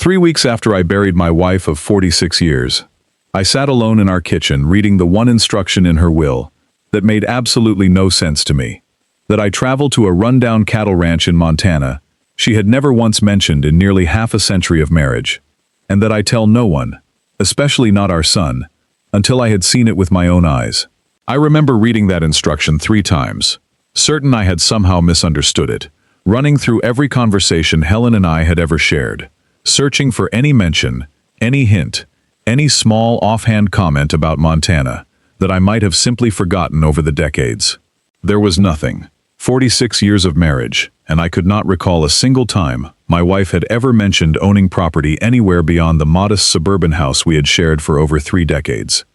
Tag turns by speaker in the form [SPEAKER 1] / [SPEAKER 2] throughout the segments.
[SPEAKER 1] 3 weeks after I buried my wife of 46 years, I sat alone in our kitchen reading the one instruction in her will that made absolutely no sense to me. That I travel to a rundown cattle ranch in Montana she had never once mentioned in nearly half a century of marriage, and that I tell no one, especially not our son, until I had seen it with my own eyes. I remember reading that instruction 3 times, certain I had somehow misunderstood it, running through every conversation Helen and I had ever shared, searching for any mention, any hint, any small offhand comment about Montana that I might have simply forgotten over the decades. There was nothing. 46 years of marriage, and I could not recall a single time my wife had ever mentioned owning property anywhere beyond the modest suburban house we had shared for over 3 decades.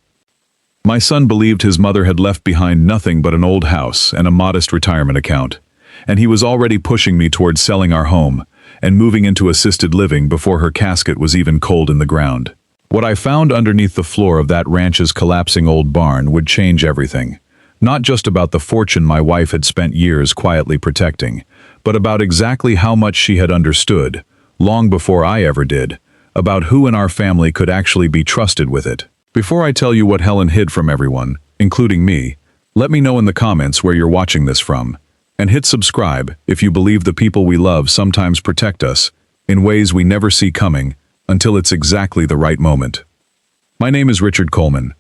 [SPEAKER 1] My son believed his mother had left behind nothing but an old house and a modest retirement account, and he was already pushing me towards selling our home and moving into assisted living before her casket was even cold in the ground. What I found underneath the floor of that ranch's collapsing old barn would change everything. Not just about the fortune my wife had spent years quietly protecting, but about exactly how much she had understood, long before I ever did, about who in our family could actually be trusted with it. Before I tell you what Helen hid from everyone, including me, let me know in the comments where you're watching this from, and hit subscribe if you believe the people we love sometimes protect us in ways we never see coming until it's exactly the right moment. My name is Richard Coleman.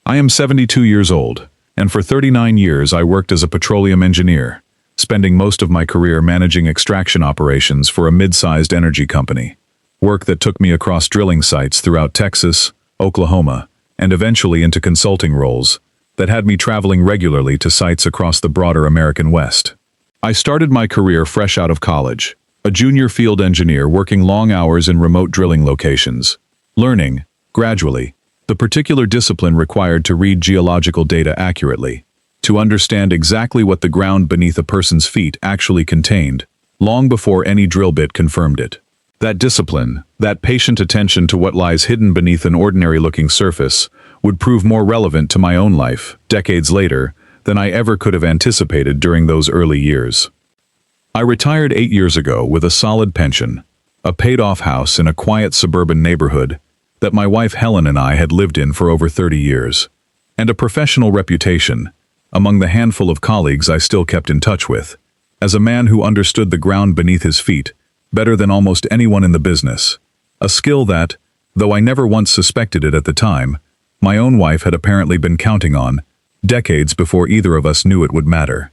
[SPEAKER 1] I am 72 years old, and for 39 years I worked as a petroleum engineer, spending most of my career managing extraction operations for a mid-sized energy company, work that took me across drilling sites throughout Texas, Oklahoma, and eventually into consulting roles that had me traveling regularly to sites across the broader American West. I started my career fresh out of college, a junior field engineer working long hours in remote drilling locations, learning, gradually, the particular discipline required to read geological data accurately, to understand exactly what the ground beneath a person's feet actually contained, long before any drill bit confirmed it. That discipline, that patient attention to what lies hidden beneath an ordinary-looking surface, would prove more relevant to my own life, decades later, than I ever could have anticipated during those early years. I retired 8 years ago with a solid pension, a paid-off house in a quiet suburban neighborhood that my wife Helen and I had lived in for over 30 years, and a professional reputation, among the handful of colleagues I still kept in touch with, as a man who understood the ground beneath his feet better than almost anyone in the business, a skill that, though I never once suspected it at the time, my own wife had apparently been counting on, decades before either of us knew it would matter.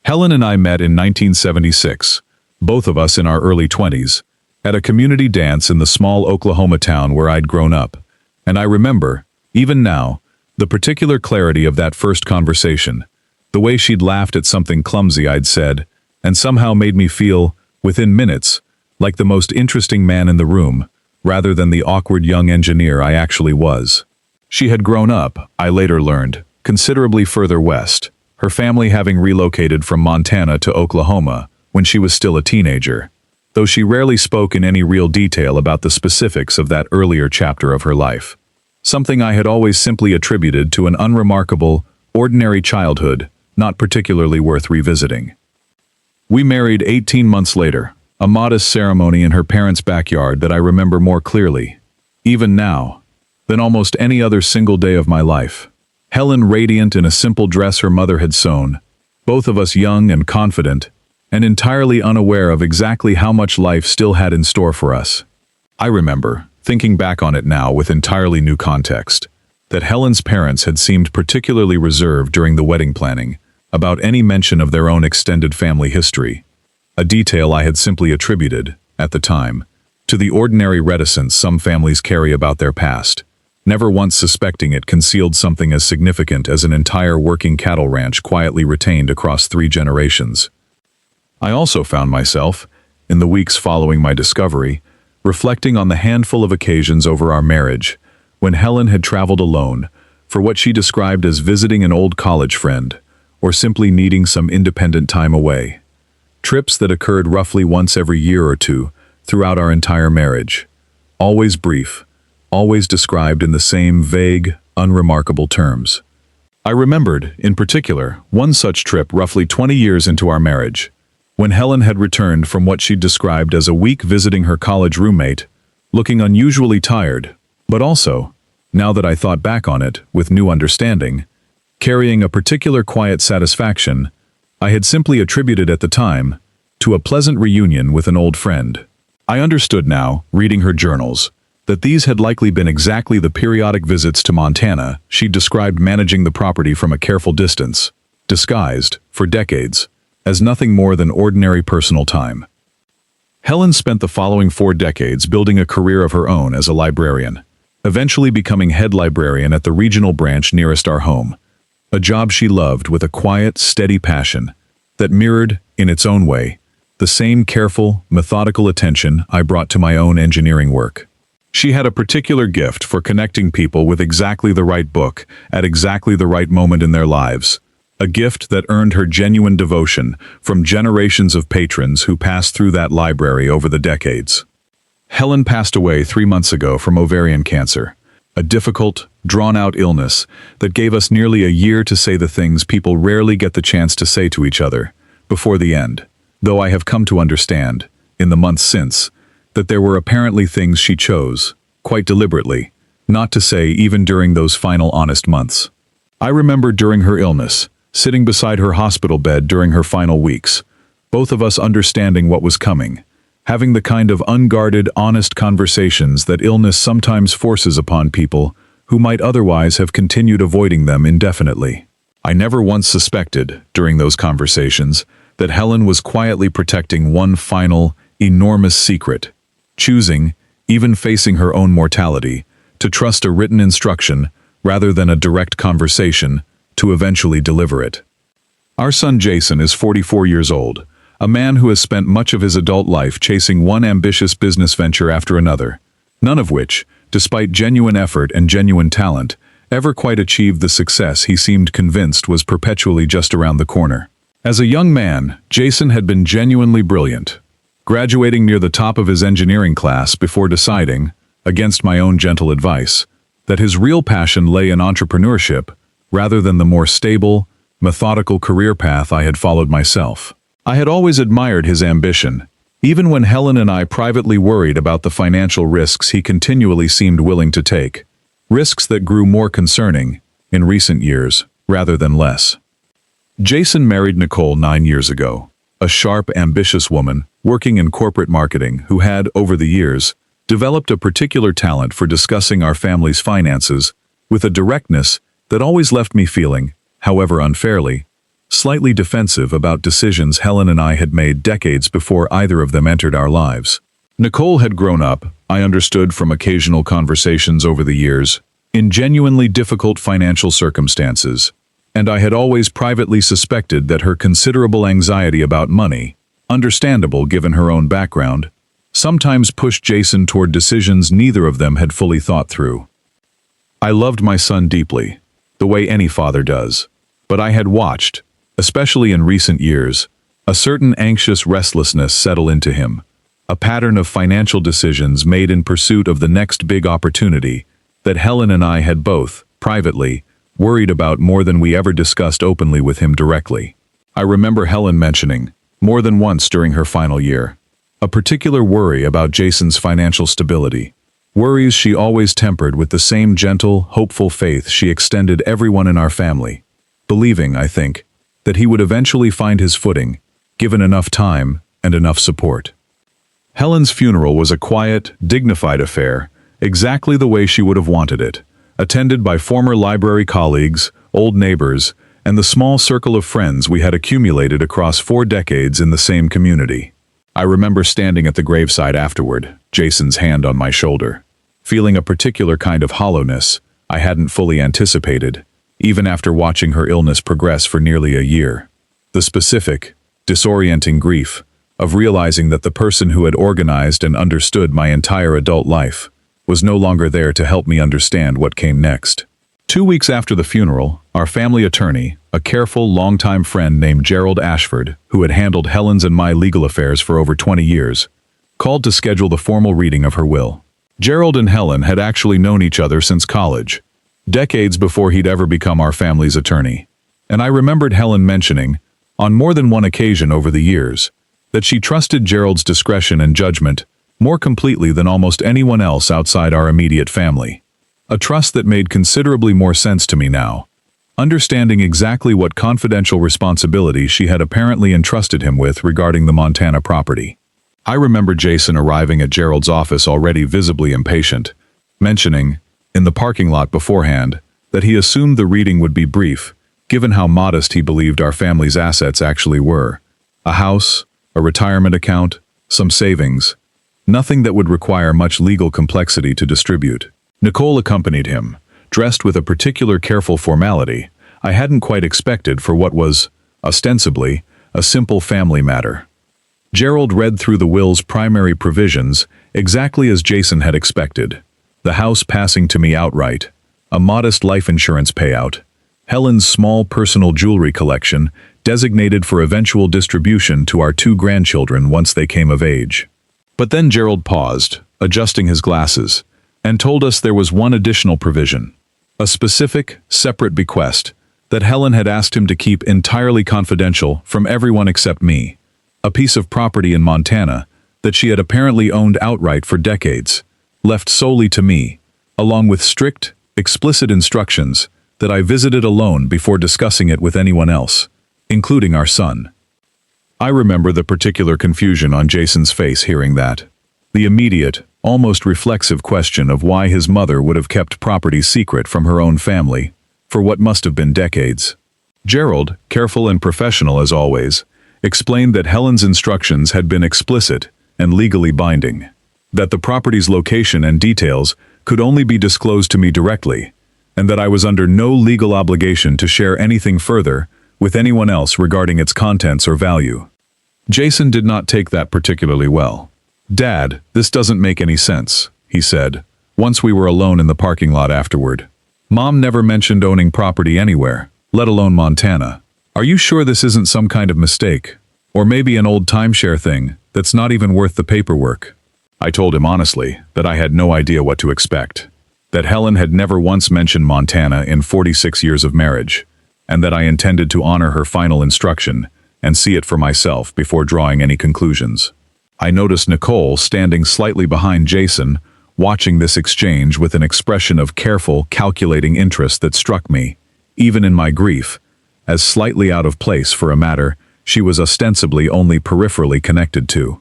[SPEAKER 1] Helen and I met in 1976, both of us in our early 20s, at a community dance in the small Oklahoma town where I'd grown up, and I remember, even now, the particular clarity of that first conversation, the way she'd laughed at something clumsy I'd said, and somehow made me feel, within minutes, like the most interesting man in the room, rather than the awkward young engineer I actually was. She had grown up, I later learned, considerably further west, her family having relocated from Montana to Oklahoma when she was still a teenager, though she rarely spoke in any real detail about the specifics of that earlier chapter of her life. Something I had always simply attributed to an unremarkable, ordinary childhood, not particularly worth revisiting. We married 18 months later, a modest ceremony in her parents' backyard that I remember more clearly, even now, than almost any other single day of my life. Helen radiant in a simple dress her mother had sewn, both of us young and confident, and entirely unaware of exactly how much life still had in store for us. I remember, thinking back on it now with entirely new context, that Helen's parents had seemed particularly reserved during the wedding planning about any mention of their own extended family history, a detail I had simply attributed, at the time, to the ordinary reticence some families carry about their past, never once suspecting it concealed something as significant as an entire working cattle ranch quietly retained across 3 generations. I also found myself, in the weeks following my discovery, reflecting on the handful of occasions over our marriage when Helen had traveled alone for what she described as visiting an old college friend or simply needing some independent time away. Trips that occurred roughly once every year or two throughout our entire marriage. Always brief, always described in the same vague, unremarkable terms. I remembered, in particular, one such trip roughly 20 years into our marriage, when Helen had returned from what she'd described as a week visiting her college roommate, looking unusually tired, but also, now that I thought back on it with new understanding, carrying a particular quiet satisfaction I had simply attributed at the time to a pleasant reunion with an old friend. I understood now, reading her journals, that these had likely been exactly the periodic visits to Montana she'd described, managing the property from a careful distance, disguised, for decades, as nothing more than ordinary personal time. Helen spent the following 4 decades building a career of her own as a librarian, eventually becoming head librarian at the regional branch nearest our home, a job she loved with a quiet, steady passion that mirrored, in its own way, the same careful, methodical attention I brought to my own engineering work. She had a particular gift for connecting people with exactly the right book at exactly the right moment in their lives, a gift that earned her genuine devotion from generations of patrons who passed through that library over the decades. Helen passed away 3 months ago from ovarian cancer, a difficult, drawn-out illness that gave us nearly a year to say the things people rarely get the chance to say to each other before the end, though I have come to understand, in the months since, that there were apparently things she chose, quite deliberately, not to say even during those final honest months. I remember during her illness, sitting beside her hospital bed during her final weeks, both of us understanding what was coming, having the kind of unguarded, honest conversations that illness sometimes forces upon people who might otherwise have continued avoiding them indefinitely. I never once suspected, during those conversations, that Helen was quietly protecting one final, enormous secret, choosing, even facing her own mortality, to trust a written instruction rather than a direct conversation to eventually deliver it. Our son Jason is 44 years old, a man who has spent much of his adult life chasing one ambitious business venture after another, none of which, despite genuine effort and genuine talent, ever quite achieved the success he seemed convinced was perpetually just around the corner. As a young man, Jason had been genuinely brilliant, graduating near the top of his engineering class before deciding, against my own gentle advice, that his real passion lay in entrepreneurship rather than the more stable, methodical career path I had followed myself. I had always admired his ambition, even when Helen and I privately worried about the financial risks he continually seemed willing to take, risks that grew more concerning, in recent years, rather than less. Jason married Nicole 9 years ago, a sharp, ambitious woman working in corporate marketing who had, over the years, developed a particular talent for discussing our family's finances with a directness that always left me feeling, however unfairly, slightly defensive about decisions Helen and I had made decades before either of them entered our lives. Nicole had grown up, I understood from occasional conversations over the years, in genuinely difficult financial circumstances, and I had always privately suspected that her considerable anxiety about money, understandable given her own background, sometimes pushed Jason toward decisions neither of them had fully thought through. I loved my son deeply, the way any father does, but I had watched, especially in recent years, a certain anxious restlessness settle into him, a pattern of financial decisions made in pursuit of the next big opportunity that Helen and I had both, privately, worried about more than we ever discussed openly with him directly. I remember Helen mentioning, more than once during her final year, a particular worry about Jason's financial stability, worries she always tempered with the same gentle, hopeful faith she extended everyone in our family, believing, I think, that he would eventually find his footing, given enough time and enough support. Helen's funeral was a quiet, dignified affair, exactly the way she would have wanted it, attended by former library colleagues, old neighbors, and the small circle of friends we had accumulated across 4 decades in the same community. I remember standing at the graveside afterward, Jason's hand on my shoulder, feeling a particular kind of hollowness I hadn't fully anticipated, even after watching her illness progress for nearly a year. The specific, disorienting grief of realizing that the person who had organized and understood my entire adult life was no longer there to help me understand what came next. 2 weeks after the funeral, our family attorney, a careful, longtime friend named Gerald Ashford, who had handled Helen's and my legal affairs for over 20 years, called to schedule the formal reading of her will. Gerald and Helen had actually known each other since college, decades before he'd ever become our family's attorney, and I remembered Helen mentioning, on more than one occasion over the years, that she trusted Gerald's discretion and judgment more completely than almost anyone else outside our immediate family. A trust that made considerably more sense to me now, understanding exactly what confidential responsibility she had apparently entrusted him with regarding the Montana property. I remember Jason arriving at Gerald's office already visibly impatient, mentioning, in the parking lot beforehand, that he assumed the reading would be brief, given how modest he believed our family's assets actually were. A house, a retirement account, some savings. Nothing that would require much legal complexity to distribute. Nicole accompanied him, dressed with a particular careful formality I hadn't quite expected for what was, ostensibly, a simple family matter. Gerald read through the will's primary provisions exactly as Jason had expected. The house passing to me outright, a modest life insurance payout, Helen's small personal jewelry collection designated for eventual distribution to our 2 grandchildren once they came of age. But then Gerald paused, adjusting his glasses, and told us there was one additional provision, a specific, separate bequest that Helen had asked him to keep entirely confidential from everyone except me, a piece of property in Montana that she had apparently owned outright for decades, left solely to me, along with strict, explicit instructions that I visited alone before discussing it with anyone else, including our son. I remember the particular confusion on Jason's face hearing that. The immediate, almost reflexive question of why his mother would have kept property secret from her own family for what must have been decades. Gerald, careful and professional as always, explained that Helen's instructions had been explicit and legally binding, that the property's location and details could only be disclosed to me directly, and that I was under no legal obligation to share anything further with anyone else regarding its contents or value. Jason did not take that particularly well. "Dad, this doesn't make any sense," he said, once we were alone in the parking lot afterward. "Mom never mentioned owning property anywhere, let alone Montana. Are you sure this isn't some kind of mistake? Or maybe an old timeshare thing that's not even worth the paperwork?" I told him honestly that I had no idea what to expect, that Helen had never once mentioned Montana in 46 years of marriage, and that I intended to honor her final instruction and see it for myself before drawing any conclusions. I noticed Nicole standing slightly behind Jason, watching this exchange with an expression of careful, calculating interest that struck me, even in my grief, as slightly out of place for a matter she was ostensibly only peripherally connected to.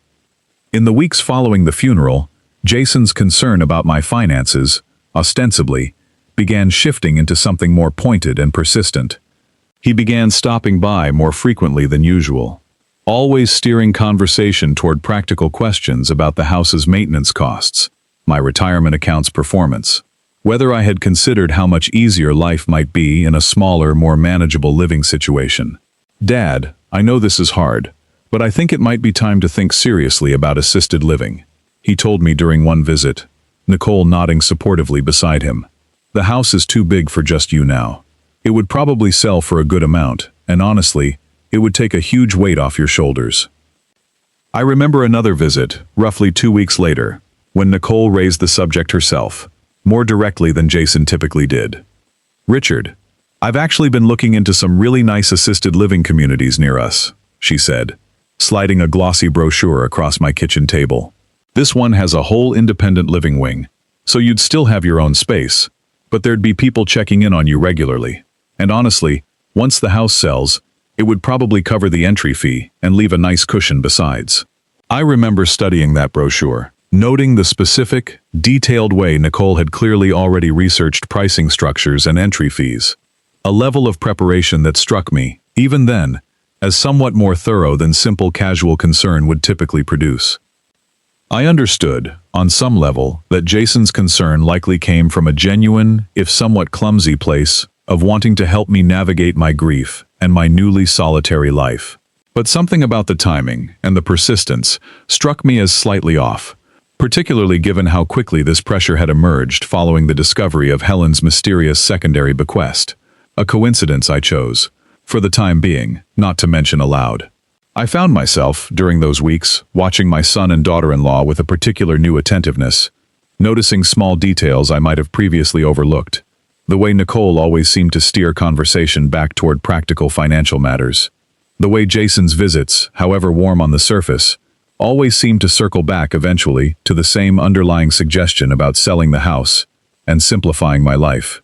[SPEAKER 1] In the weeks following the funeral, Jason's concern about my finances, ostensibly, began shifting into something more pointed and persistent. He began stopping by more frequently than usual, always steering conversation toward practical questions about the house's maintenance costs, my retirement account's performance, whether I had considered how much easier life might be in a smaller, more manageable living situation. "Dad, I know this is hard, but I think it might be time to think seriously about assisted living," he told me during one visit, Nicole nodding supportively beside him. "The house is too big for just you now. It would probably sell for a good amount, and honestly, it would take a huge weight off your shoulders." I remember another visit, roughly 2 weeks later, when Nicole raised the subject herself, more directly than Jason typically did. "Richard, I've actually been looking into some really nice assisted living communities near us," she said, sliding a glossy brochure across my kitchen table. "This one has a whole independent living wing, so you'd still have your own space, but there'd be people checking in on you regularly. And honestly, once the house sells, it would probably cover the entry fee and leave a nice cushion besides." I remember studying that brochure, noting the specific, detailed way Nicole had clearly already researched pricing structures and entry fees, a level of preparation that struck me, even then, as somewhat more thorough than simple casual concern would typically produce. I understood, on some level, that Jason's concern likely came from a genuine, if somewhat clumsy place of wanting to help me navigate my grief and my newly solitary life. But something about the timing and the persistence struck me as slightly off, particularly given how quickly this pressure had emerged following the discovery of Helen's mysterious secondary bequest, a coincidence I chose, for the time being, not to mention aloud. I found myself, during those weeks, watching my son and daughter-in-law with a particular new attentiveness, noticing small details I might have previously overlooked. The way Nicole always seemed to steer conversation back toward practical financial matters. The way Jason's visits, however warm on the surface, always seemed to circle back eventually to the same underlying suggestion about selling the house and simplifying my life.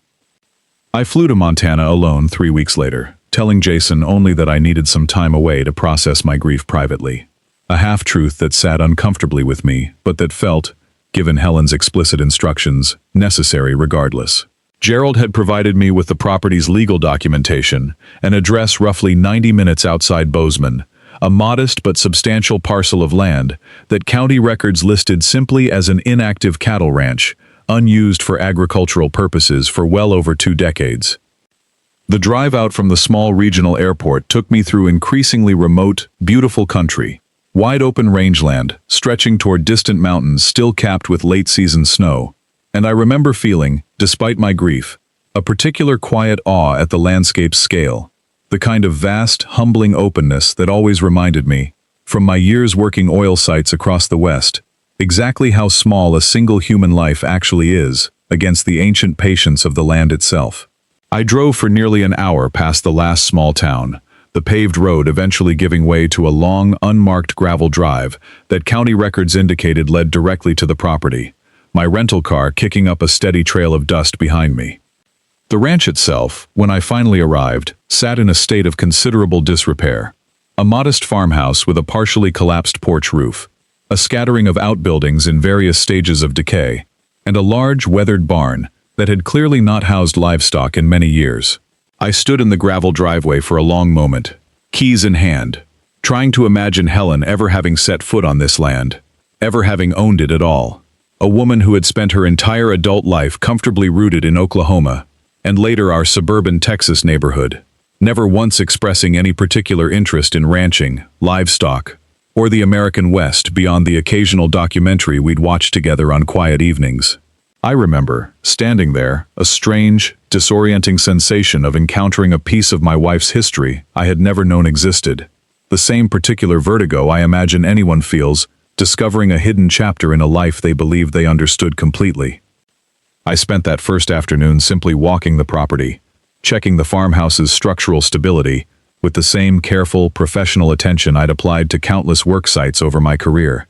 [SPEAKER 1] I flew to Montana alone 3 weeks later, telling Jason only that I needed some time away to process my grief privately. A half-truth that sat uncomfortably with me, but that felt, given Helen's explicit instructions, necessary regardless. Gerald had provided me with the property's legal documentation, an address roughly 90 minutes outside Bozeman, a modest but substantial parcel of land that county records listed simply as an inactive cattle ranch, unused for agricultural purposes for well over 2 decades. The drive out from the small regional airport took me through increasingly remote, beautiful country, wide-open rangeland stretching toward distant mountains still capped with late-season snow, and I remember feeling, despite my grief, a particular quiet awe at the landscape's scale, the kind of vast, humbling openness that always reminded me, from my years working oil sites across the West, exactly how small a single human life actually is against the ancient patience of the land itself. I drove for nearly an hour past the last small town, the paved road eventually giving way to a long, unmarked gravel drive that county records indicated led directly to the property, my rental car kicking up a steady trail of dust behind me. The ranch itself, when I finally arrived, sat in a state of considerable disrepair. A modest farmhouse with a partially collapsed porch roof, a scattering of outbuildings in various stages of decay, and a large, weathered barn that had clearly not housed livestock in many years. I stood in the gravel driveway for a long moment, keys in hand, trying to imagine Helen ever having set foot on this land, ever having owned it at all. A woman who had spent her entire adult life comfortably rooted in Oklahoma, and later our suburban Texas neighborhood, never once expressing any particular interest in ranching, livestock, or the American West beyond the occasional documentary we'd watch together on quiet evenings. I remember, standing there, a strange, disorienting sensation of encountering a piece of my wife's history I had never known existed. The same particular vertigo I imagine anyone feels, discovering a hidden chapter in a life they believed they understood completely. I spent that first afternoon simply walking the property, checking the farmhouse's structural stability, with the same careful, professional attention I'd applied to countless work sites over my career,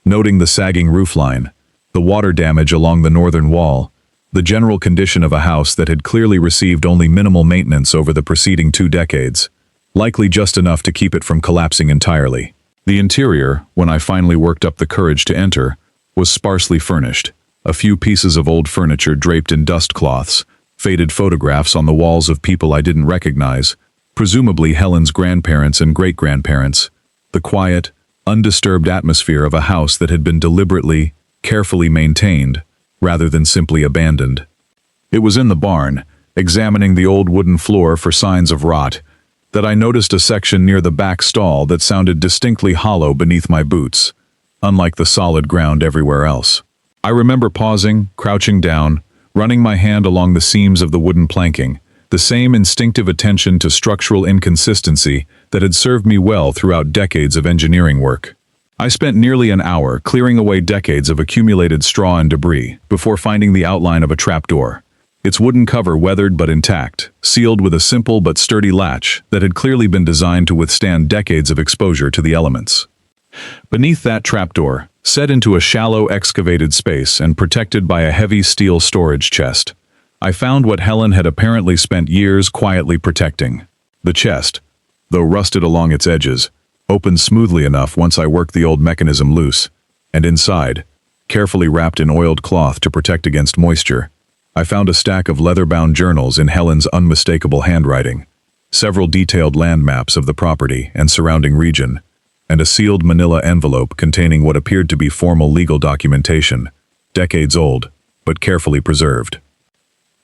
[SPEAKER 1] noting the sagging roofline, the water damage along the northern wall, the general condition of a house that had clearly received only minimal maintenance over the preceding 2 decades, likely just enough to keep it from collapsing entirely. The interior, when I finally worked up the courage to enter, was sparsely furnished, a few pieces of old furniture draped in dust cloths, faded photographs on the walls of people I didn't recognize, presumably Helen's grandparents and great-grandparents, the quiet, undisturbed atmosphere of a house that had been deliberately, carefully maintained, rather than simply abandoned. It was in the barn, examining the old wooden floor for signs of rot, that I noticed a section near the back stall that sounded distinctly hollow beneath my boots, unlike the solid ground everywhere else. I remember pausing, crouching down, running my hand along the seams of the wooden planking, the same instinctive attention to structural inconsistency that had served me well throughout decades of engineering work. I spent nearly an hour clearing away decades of accumulated straw and debris before finding the outline of a trapdoor, its wooden cover weathered but intact, sealed with a simple but sturdy latch that had clearly been designed to withstand decades of exposure to the elements. Beneath that trapdoor, set into a shallow excavated space and protected by a heavy steel storage chest, I found what Helen had apparently spent years quietly protecting. The chest, though rusted along its edges, opened smoothly enough once I worked the old mechanism loose, and inside, carefully wrapped in oiled cloth to protect against moisture, I found a stack of leather-bound journals in Helen's unmistakable handwriting, several detailed land maps of the property and surrounding region, and a sealed manila envelope containing what appeared to be formal legal documentation, decades old, but carefully preserved.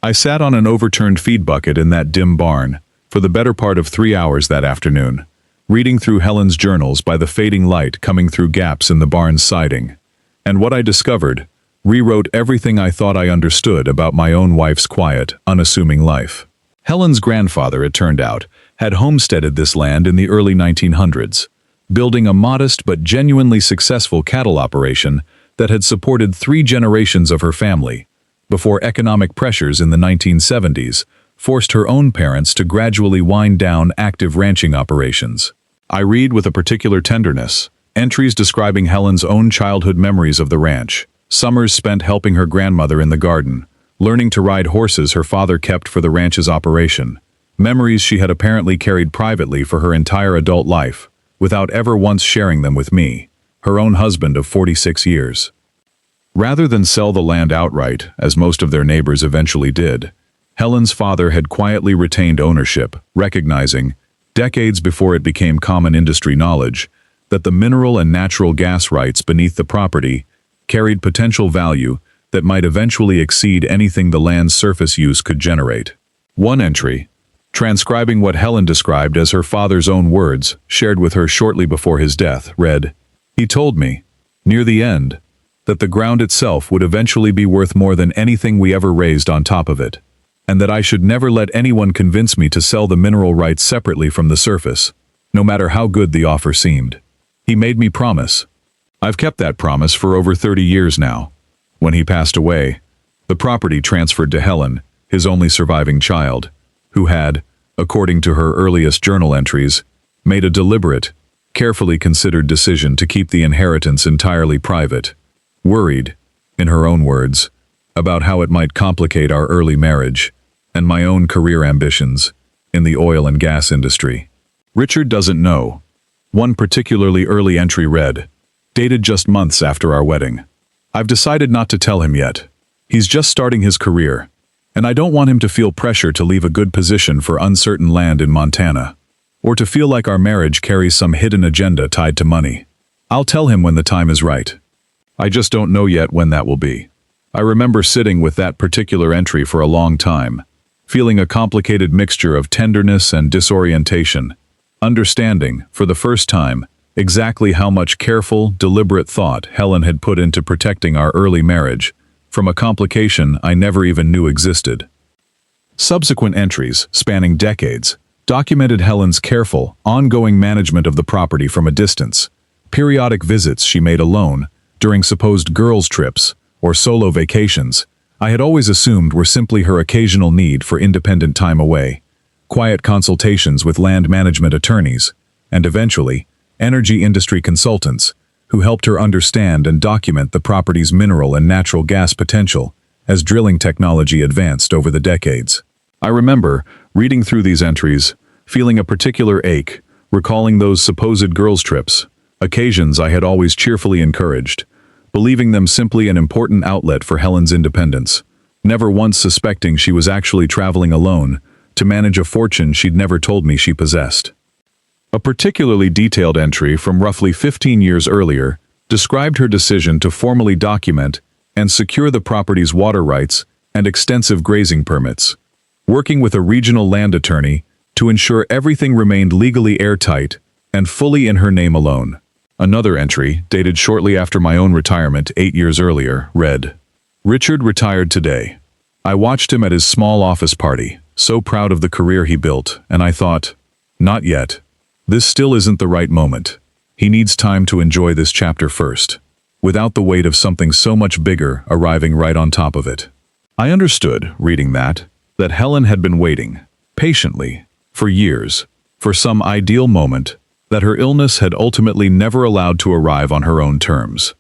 [SPEAKER 1] I sat on an overturned feed bucket in that dim barn for the better part of 3 hours that afternoon, reading through Helen's journals by the fading light coming through gaps in the barn's siding, and what I discovered rewrote everything I thought I understood about my own wife's quiet, unassuming life. Helen's grandfather, it turned out, had homesteaded this land in the early 1900s, building a modest but genuinely successful cattle operation that had supported 3 generations of her family, before economic pressures in the 1970s forced her own parents to gradually wind down active ranching operations. I read with a particular tenderness entries describing Helen's own childhood memories of the ranch, summers spent helping her grandmother in the garden, learning to ride horses her father kept for the ranch's operation, memories she had apparently carried privately for her entire adult life, without ever once sharing them with me, her own husband of 46 years. Rather than sell the land outright, as most of their neighbors eventually did, Helen's father had quietly retained ownership, recognizing, decades before it became common industry knowledge, that the mineral and natural gas rights beneath the property carried potential value that might eventually exceed anything the land's surface use could generate. One entry, transcribing what Helen described as her father's own words, shared with her shortly before his death, read, "He told me, near the end, that the ground itself would eventually be worth more than anything we ever raised on top of it, and that I should never let anyone convince me to sell the mineral rights separately from the surface, no matter how good the offer seemed. He made me promise. I've kept that promise for over 30 years now. When he passed away, the property transferred to Helen, his only surviving child, who had, according to her earliest journal entries, made a deliberate, carefully considered decision to keep the inheritance entirely private, worried, in her own words, about how it might complicate our early marriage and my own career ambitions in the oil and gas industry. Richard doesn't know." One particularly early entry read, dated just months after our wedding. "I've decided not to tell him yet. He's just starting his career, and I don't want him to feel pressure to leave a good position for uncertain land in Montana, or to feel like our marriage carries some hidden agenda tied to money. I'll tell him when the time is right. I just don't know yet when that will be." I remember sitting with that particular entry for a long time, feeling a complicated mixture of tenderness and disorientation, understanding, for the first time, exactly how much careful, deliberate thought Helen had put into protecting our early marriage from a complication I never even knew existed. Subsequent entries, spanning decades, documented Helen's careful, ongoing management of the property from a distance, periodic visits she made alone, during supposed girls' trips or solo vacations I had always assumed were simply her occasional need for independent time away, quiet consultations with land management attorneys, and eventually, energy industry consultants, who helped her understand and document the property's mineral and natural gas potential as drilling technology advanced over the decades. I remember, reading through these entries, feeling a particular ache, recalling those supposed girls' trips, occasions I had always cheerfully encouraged, believing them simply an important outlet for Helen's independence, never once suspecting she was actually traveling alone to manage a fortune she'd never told me she possessed. A particularly detailed entry from roughly 15 years earlier described her decision to formally document and secure the property's water rights and extensive grazing permits, working with a regional land attorney to ensure everything remained legally airtight and fully in her name alone. Another entry, dated shortly after my own retirement 8 years earlier, read, "Richard retired today. I watched him at his small office party, so proud of the career he built, and I thought, not yet. This still isn't the right moment. He needs time to enjoy this chapter first, without the weight of something so much bigger arriving right on top of it." I understood, reading that Helen had been waiting, patiently, for years, for some ideal moment that her illness had ultimately never allowed to arrive on her own terms.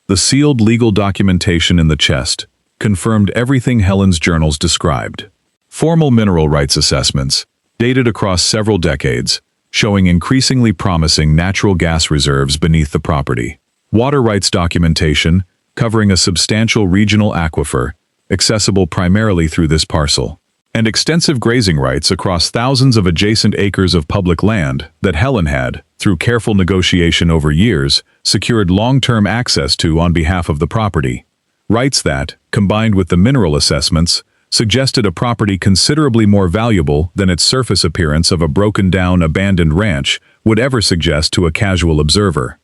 [SPEAKER 1] The sealed legal documentation in the chest confirmed everything Helen's journals described. Formal mineral rights assessments, dated across several decades, showing increasingly promising natural gas reserves beneath the property. Water rights documentation, covering a substantial regional aquifer, accessible primarily through this parcel. And extensive grazing rights across thousands of adjacent acres of public land that Helen had, through careful negotiation over years, secured long-term access to on behalf of the property. Rights that, combined with the mineral assessments, suggested a property considerably more valuable than its surface appearance of a broken-down, abandoned ranch would ever suggest to a casual observer.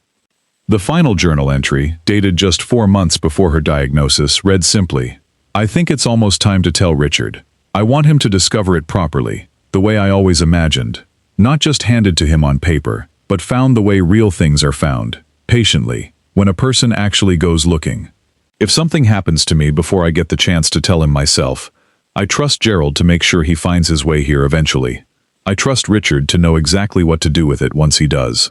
[SPEAKER 1] The final journal entry, dated just 4 months before her diagnosis, read simply, "I think it's almost time to tell Richard. I want him to discover it properly, the way I always imagined, not just handed to him on paper, but found the way real things are found, patiently, when a person actually goes looking. If something happens to me before I get the chance to tell him myself, I trust Gerald to make sure he finds his way here eventually. I trust Richard to know exactly what to do with it once he does."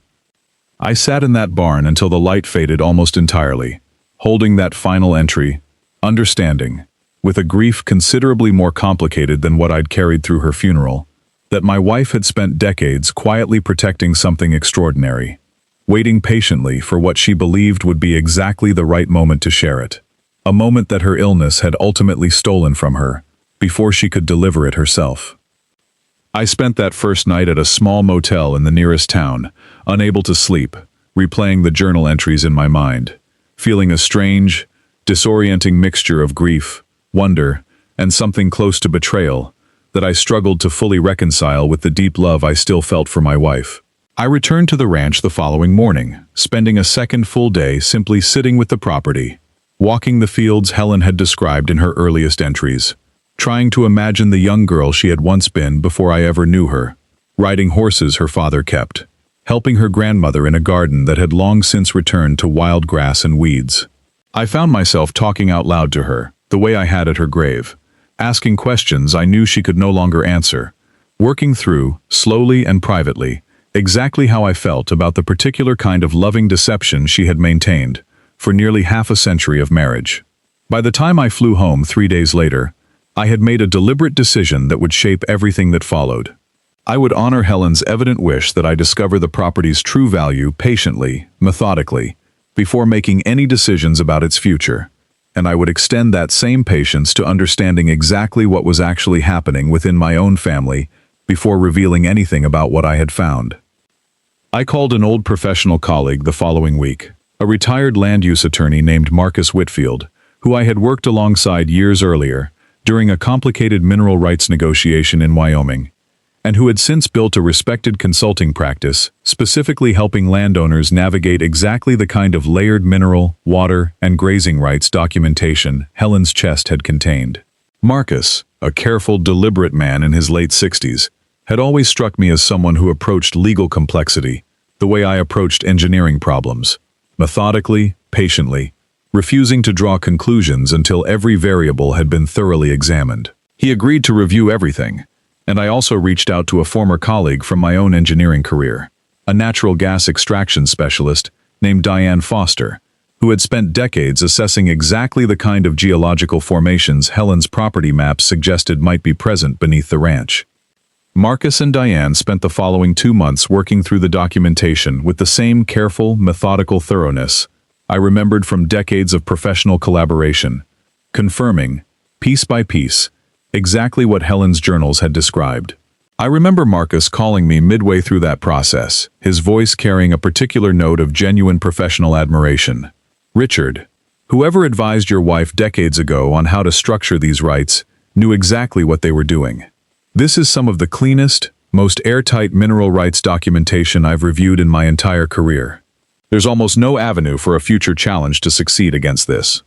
[SPEAKER 1] I sat in that barn until the light faded almost entirely, holding that final entry, understanding, with a grief considerably more complicated than what I'd carried through her funeral, that my wife had spent decades quietly protecting something extraordinary, waiting patiently for what she believed would be exactly the right moment to share it, a moment that her illness had ultimately stolen from her, before she could deliver it herself. I spent that first night at a small motel in the nearest town, unable to sleep, replaying the journal entries in my mind, feeling a strange, disorienting mixture of grief, wonder, and something close to betrayal that I struggled to fully reconcile with the deep love I still felt for my wife. I returned to the ranch the following morning, spending a second full day simply sitting with the property, walking the fields Helen had described in her earliest entries, trying to imagine the young girl she had once been before I ever knew her, riding horses her father kept, helping her grandmother in a garden that had long since returned to wild grass and weeds. I found myself talking out loud to her, the way I had at her grave, asking questions I knew she could no longer answer, working through, slowly and privately, exactly how I felt about the particular kind of loving deception she had maintained for nearly half a century of marriage. By the time I flew home 3 days later, I had made a deliberate decision that would shape everything that followed. I would honor Helen's evident wish that I discover the property's true value patiently, methodically, before making any decisions about its future, and I would extend that same patience to understanding exactly what was actually happening within my own family before revealing anything about what I had found. I called an old professional colleague the following week, a retired land use attorney named Marcus Whitfield, who I had worked alongside years earlier during a complicated mineral rights negotiation in Wyoming, and who had since built a respected consulting practice, specifically helping landowners navigate exactly the kind of layered mineral, water, and grazing rights documentation Helen's chest had contained. Marcus, a careful, deliberate man in his late 60s, had always struck me as someone who approached legal complexity the way I approached engineering problems, methodically, patiently, refusing to draw conclusions until every variable had been thoroughly examined. He agreed to review everything, and I also reached out to a former colleague from my own engineering career, a natural gas extraction specialist named Diane Foster, who had spent decades assessing exactly the kind of geological formations Helen's property maps suggested might be present beneath the ranch. Marcus and Diane spent the following 2 months working through the documentation with the same careful, methodical thoroughness I remembered from decades of professional collaboration, confirming, piece by piece, exactly what Helen's journals had described. I remember Marcus calling me midway through that process, his voice carrying a particular note of genuine professional admiration. "Richard, whoever advised your wife decades ago on how to structure these rights knew exactly what they were doing. This is some of the cleanest, most airtight mineral rights documentation I've reviewed in my entire career. There's almost no avenue for a future challenge to succeed against this."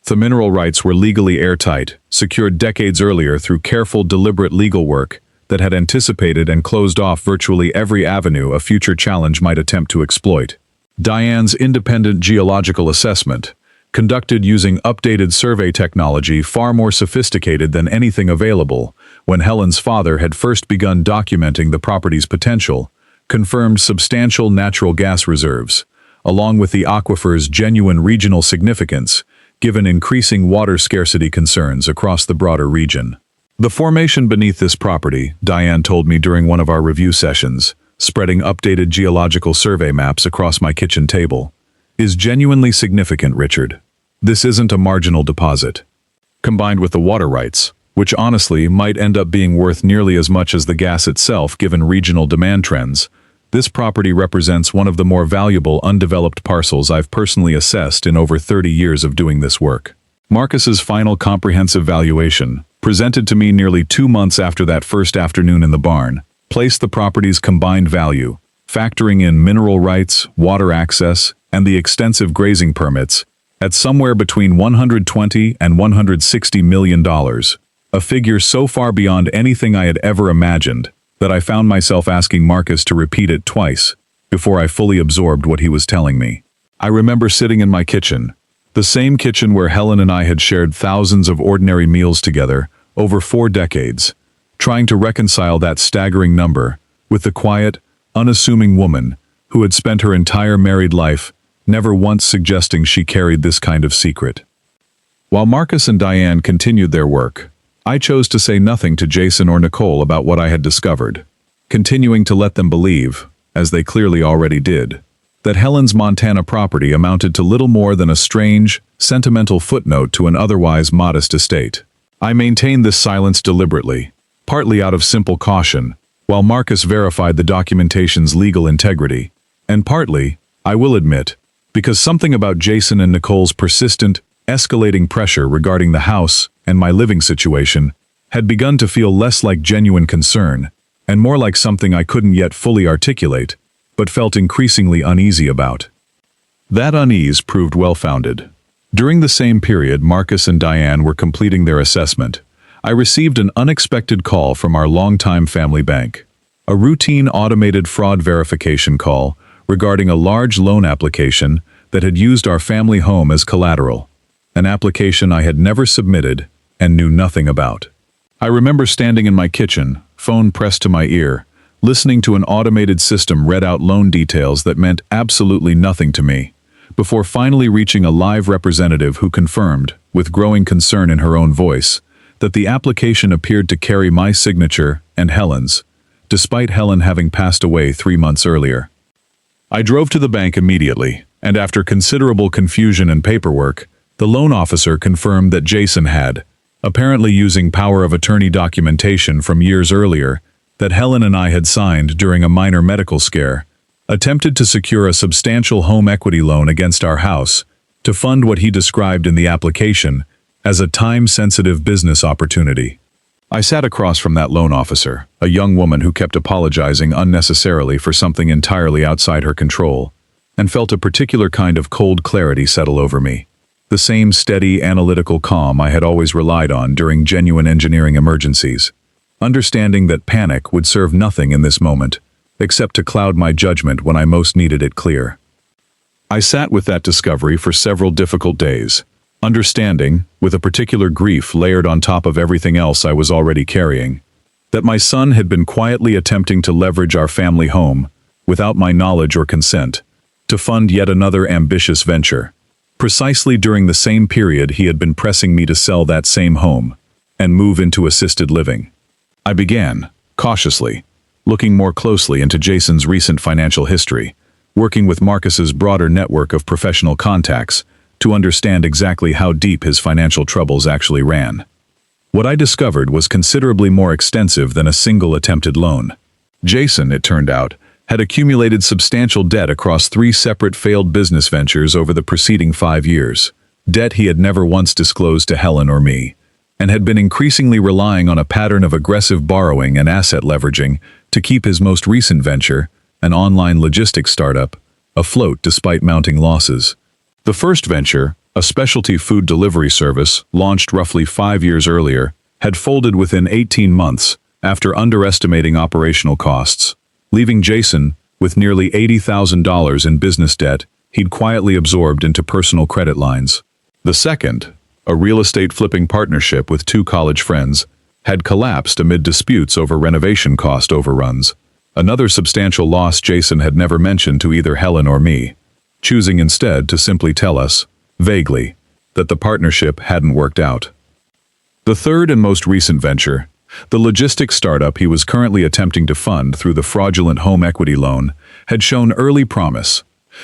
[SPEAKER 1] The mineral rights were legally airtight, secured decades earlier through careful, deliberate legal work that had anticipated and closed off virtually every avenue a future challenge might attempt to exploit. Diane's independent geological assessment, conducted using updated survey technology far more sophisticated than anything available when Helen's father had first begun documenting the property's potential, confirmed substantial natural gas reserves, along with the aquifer's genuine regional significance, given increasing water scarcity concerns across the broader region. The formation beneath this property, Diane told me during one of our review sessions, spreading updated geological survey maps across my kitchen table, is genuinely significant, Richard. This isn't a marginal deposit. Combined with the water rights, which honestly might end up being worth nearly as much as the gas itself given regional demand trends, this property represents one of the more valuable undeveloped parcels I've personally assessed in over 30 years of doing this work. Marcus's final comprehensive valuation, presented to me nearly 2 months after that first afternoon in the barn, placed the property's combined value, factoring in mineral rights, water access, and the extensive grazing permits, at somewhere between $120 and $160 million, a figure so far beyond anything I had ever imagined that I found myself asking Marcus to repeat it twice before I fully absorbed what he was telling me. I remember sitting in my kitchen, the same kitchen where Helen and I had shared thousands of ordinary meals together over 4 decades, trying to reconcile that staggering number with the quiet, unassuming woman who had spent her entire married life never once suggesting she carried this kind of secret. While Marcus and Diane continued their work, I chose to say nothing to Jason or Nicole about what I had discovered, continuing to let them believe, as they clearly already did, that Helen's Montana property amounted to little more than a strange, sentimental footnote to an otherwise modest estate. I maintained this silence deliberately, partly out of simple caution, while Marcus verified the documentation's legal integrity, and partly, I will admit, because something about Jason and Nicole's persistent, escalating pressure regarding the house and my living situation had begun to feel less like genuine concern and more like something I couldn't yet fully articulate, but felt increasingly uneasy about. That unease proved well-founded. During the same period Marcus and Diane were completing their assessment, I received an unexpected call from our longtime family bank. A routine automated fraud verification call regarding a large loan application that had used our family home as collateral, an application I had never submitted and knew nothing about. I remember standing in my kitchen, phone pressed to my ear, listening to an automated system read out loan details that meant absolutely nothing to me, before finally reaching a live representative who confirmed, with growing concern in her own voice, that the application appeared to carry my signature and Helen's, despite Helen having passed away 3 months earlier. I drove to the bank immediately, and after considerable confusion and paperwork, the loan officer confirmed that Jason had, apparently using power of attorney documentation from years earlier that Helen and I had signed during a minor medical scare, attempted to secure a substantial home equity loan against our house to fund what he described in the application as a time-sensitive business opportunity. I sat across from that loan officer, a young woman who kept apologizing unnecessarily for something entirely outside her control, and felt a particular kind of cold clarity settle over me. The same steady, analytical calm I had always relied on during genuine engineering emergencies, understanding that panic would serve nothing in this moment, except to cloud my judgment when I most needed it clear. I sat with that discovery for several difficult days, understanding, with a particular grief layered on top of everything else I was already carrying, that my son had been quietly attempting to leverage our family home, without my knowledge or consent, to fund yet another ambitious venture. Precisely during the same period he had been pressing me to sell that same home and move into assisted living. I began, cautiously, looking more closely into Jason's recent financial history, working with Marcus's broader network of professional contacts to understand exactly how deep his financial troubles actually ran. What I discovered was considerably more extensive than a single attempted loan. Jason, it turned out, had accumulated substantial debt across 3 separate failed business ventures over the preceding 5 years, debt he had never once disclosed to Helen or me, and had been increasingly relying on a pattern of aggressive borrowing and asset leveraging to keep his most recent venture, an online logistics startup, afloat despite mounting losses. The first venture, a specialty food delivery service launched roughly 5 years earlier, had folded within 18 months after underestimating operational costs, leaving Jason with nearly $80,000 in business debt he'd quietly absorbed into personal credit lines. The second, a real estate flipping partnership with 2 college friends, had collapsed amid disputes over renovation cost overruns, another substantial loss Jason had never mentioned to either Helen or me, choosing instead to simply tell us, vaguely, that the partnership hadn't worked out. The third and most recent venture, the logistics startup he was currently attempting to fund through the fraudulent home equity loan, had shown early promise,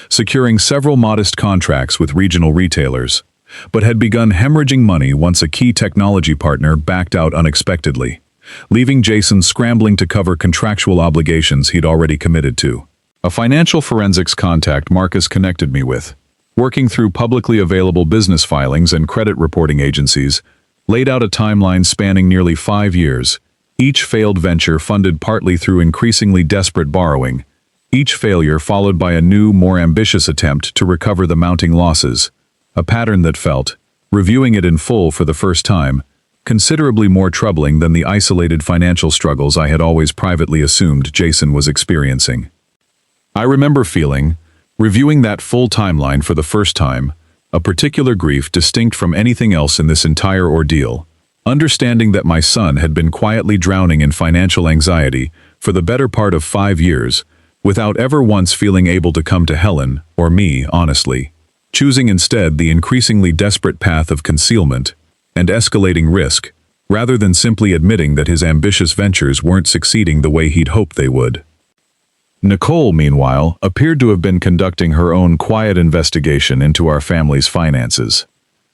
[SPEAKER 1] securing several modest contracts with regional retailers, but had begun hemorrhaging money once a key technology partner backed out unexpectedly, leaving Jason scrambling to cover contractual obligations he'd already committed to. A financial forensics contact Marcus connected me with, working through publicly available business filings and credit reporting agencies, laid out a timeline spanning nearly 5 years, each failed venture funded partly through increasingly desperate borrowing, each failure followed by a new, more ambitious attempt to recover the mounting losses, a pattern that felt, reviewing it in full for the first time, considerably more troubling than the isolated financial struggles I had always privately assumed Jason was experiencing. I remember feeling, reviewing that full timeline for the first time, a particular grief distinct from anything else in this entire ordeal, understanding that my son had been quietly drowning in financial anxiety for the better part of 5 years, without ever once feeling able to come to Helen, or me, honestly, choosing instead the increasingly desperate path of concealment and escalating risk, rather than simply admitting that his ambitious ventures weren't succeeding the way he'd hoped they would. Nicole, meanwhile, appeared to have been conducting her own quiet investigation into our family's finances.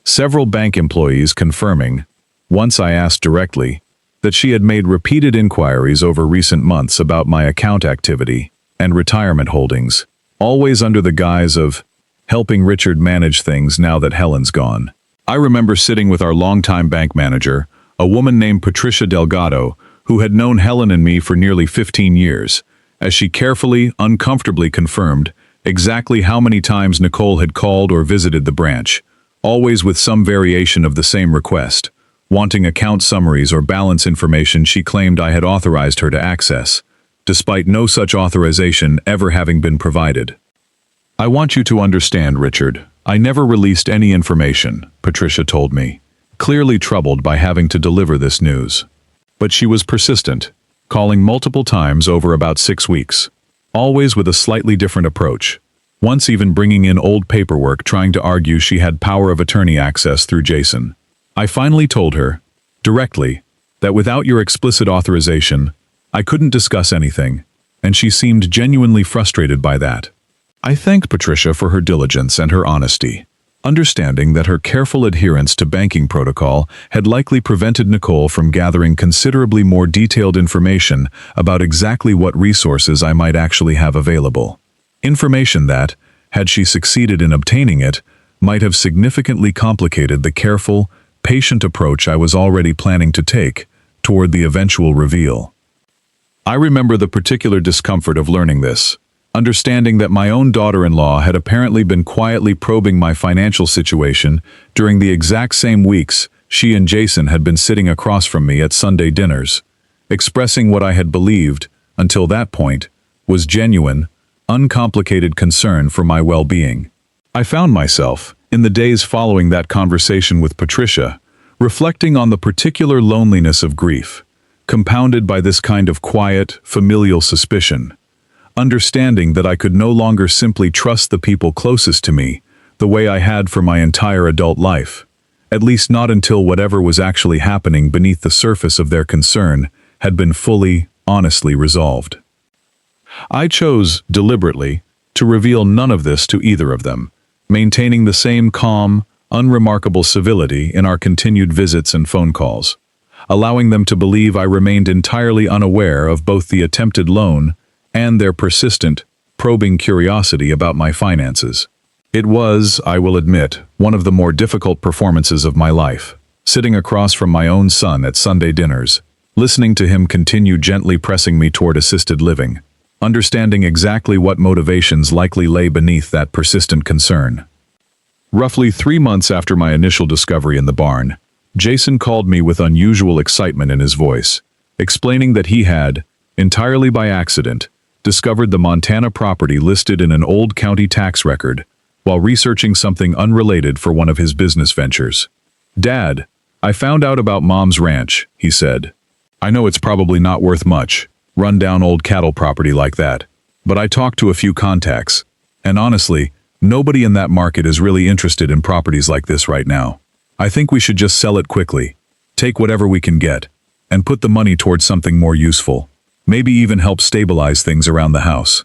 [SPEAKER 1] Several bank employees confirming, once I asked directly, that she had made repeated inquiries over recent months about my account activity and retirement holdings, always under the guise of helping Richard manage things now that Helen's gone. I remember sitting with our longtime bank manager, a woman named Patricia Delgado, who had known Helen and me for nearly 15 years, as she carefully, uncomfortably confirmed exactly how many times Nicole had called or visited the branch, always with some variation of the same request, wanting account summaries or balance information she claimed I had authorized her to access, despite no such authorization ever having been provided. "I want you to understand, Richard, I never released any information," Patricia told me, clearly troubled by having to deliver this news. But she was persistent, calling multiple times over about 6 weeks, always with a slightly different approach, once even bringing in old paperwork trying to argue she had power of attorney access through Jason. I finally told her, directly, that without your explicit authorization, I couldn't discuss anything, and she seemed genuinely frustrated by that. I thanked Patricia for her diligence and her honesty, understanding that her careful adherence to banking protocol had likely prevented Nicole from gathering considerably more detailed information about exactly what resources I might actually have available. Information that, had she succeeded in obtaining it, might have significantly complicated the careful, patient approach I was already planning to take toward the eventual reveal. I remember the particular discomfort of learning this, understanding that my own daughter-in-law had apparently been quietly probing my financial situation during the exact same weeks she and Jason had been sitting across from me at Sunday dinners, expressing what I had believed, until that point, was genuine, uncomplicated concern for my well-being. I found myself, in the days following that conversation with Patricia, reflecting on the particular loneliness of grief, compounded by this kind of quiet, familial suspicion, understanding that I could no longer simply trust the people closest to me the way I had for my entire adult life, at least not until whatever was actually happening beneath the surface of their concern had been fully, honestly resolved. I chose, deliberately, to reveal none of this to either of them, maintaining the same calm, unremarkable civility in our continued visits and phone calls, allowing them to believe I remained entirely unaware of both the attempted loan and their persistent, probing curiosity about my finances. It was, I will admit, one of the more difficult performances of my life, sitting across from my own son at Sunday dinners, listening to him continue gently pressing me toward assisted living, understanding exactly what motivations likely lay beneath that persistent concern. Roughly 3 months after my initial discovery in the barn, Jason called me with unusual excitement in his voice, explaining that he had, entirely by accident, discovered the Montana property listed in an old county tax record while researching something unrelated for one of his business ventures. "Dad, I found out about Mom's ranch," he said. "I know it's probably not worth much, run-down old cattle property like that, but I talked to a few contacts, and honestly, nobody in that market is really interested in properties like this right now. I think we should just sell it quickly, take whatever we can get, and put the money towards something more useful, maybe even help stabilize things around the house."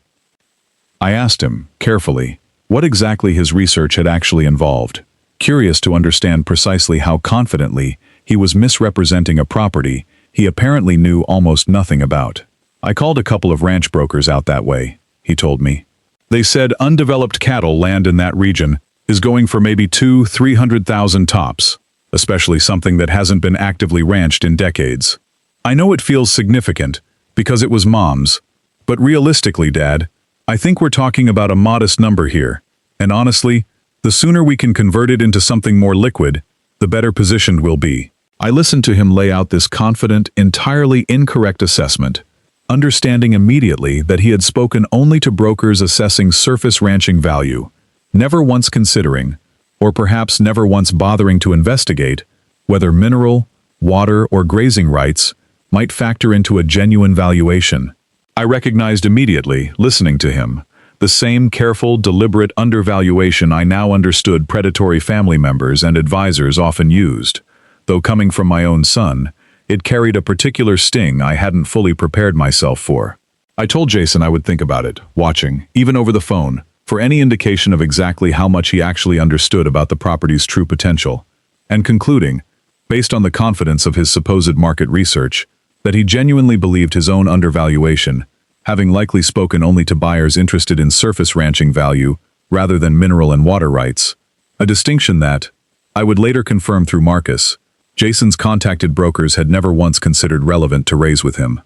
[SPEAKER 1] I asked him, carefully, what exactly his research had actually involved, curious to understand precisely how confidently he was misrepresenting a property he apparently knew almost nothing about. "I called a couple of ranch brokers out that way," he told me. "They said undeveloped cattle land in that region is going for maybe 200,000-300,000 tops, especially something that hasn't been actively ranched in decades. I know it feels significant, because it was Mom's, but realistically, Dad, I think we're talking about a modest number here, and honestly, the sooner we can convert it into something more liquid, the better positioned we'll be." I listened to him lay out this confident, entirely incorrect assessment, understanding immediately that he had spoken only to brokers assessing surface ranching value, never once considering, or perhaps never once bothering to investigate, whether mineral, water, or grazing rights might factor into a genuine valuation. I recognized immediately, listening to him, the same careful, deliberate undervaluation I now understood predatory family members and advisors often used. Though coming from my own son, it carried a particular sting I hadn't fully prepared myself for. I told Jason I would think about it, watching, even over the phone, for any indication of exactly how much he actually understood about the property's true potential, and concluding, based on the confidence of his supposed market research, that he genuinely believed his own undervaluation, having likely spoken only to buyers interested in surface ranching value rather than mineral and water rights, a distinction that, I would later confirm through Marcus, Jason's contacted brokers had never once considered relevant to raise with him.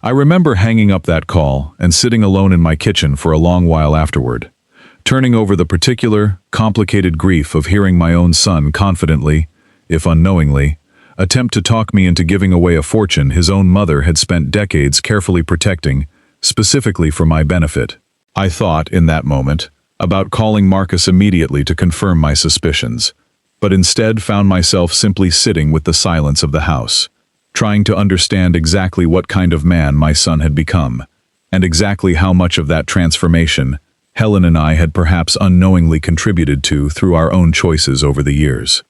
[SPEAKER 1] I remember hanging up that call and sitting alone in my kitchen for a long while afterward, turning over the particular, complicated grief of hearing my own son confidently, if unknowingly, attempt to talk me into giving away a fortune his own mother had spent decades carefully protecting, specifically for my benefit. I thought, in that moment, about calling Marcus immediately to confirm my suspicions, but instead found myself simply sitting with the silence of the house, trying to understand exactly what kind of man my son had become, and exactly how much of that transformation Helen and I had perhaps unknowingly contributed to through our own choices over the years.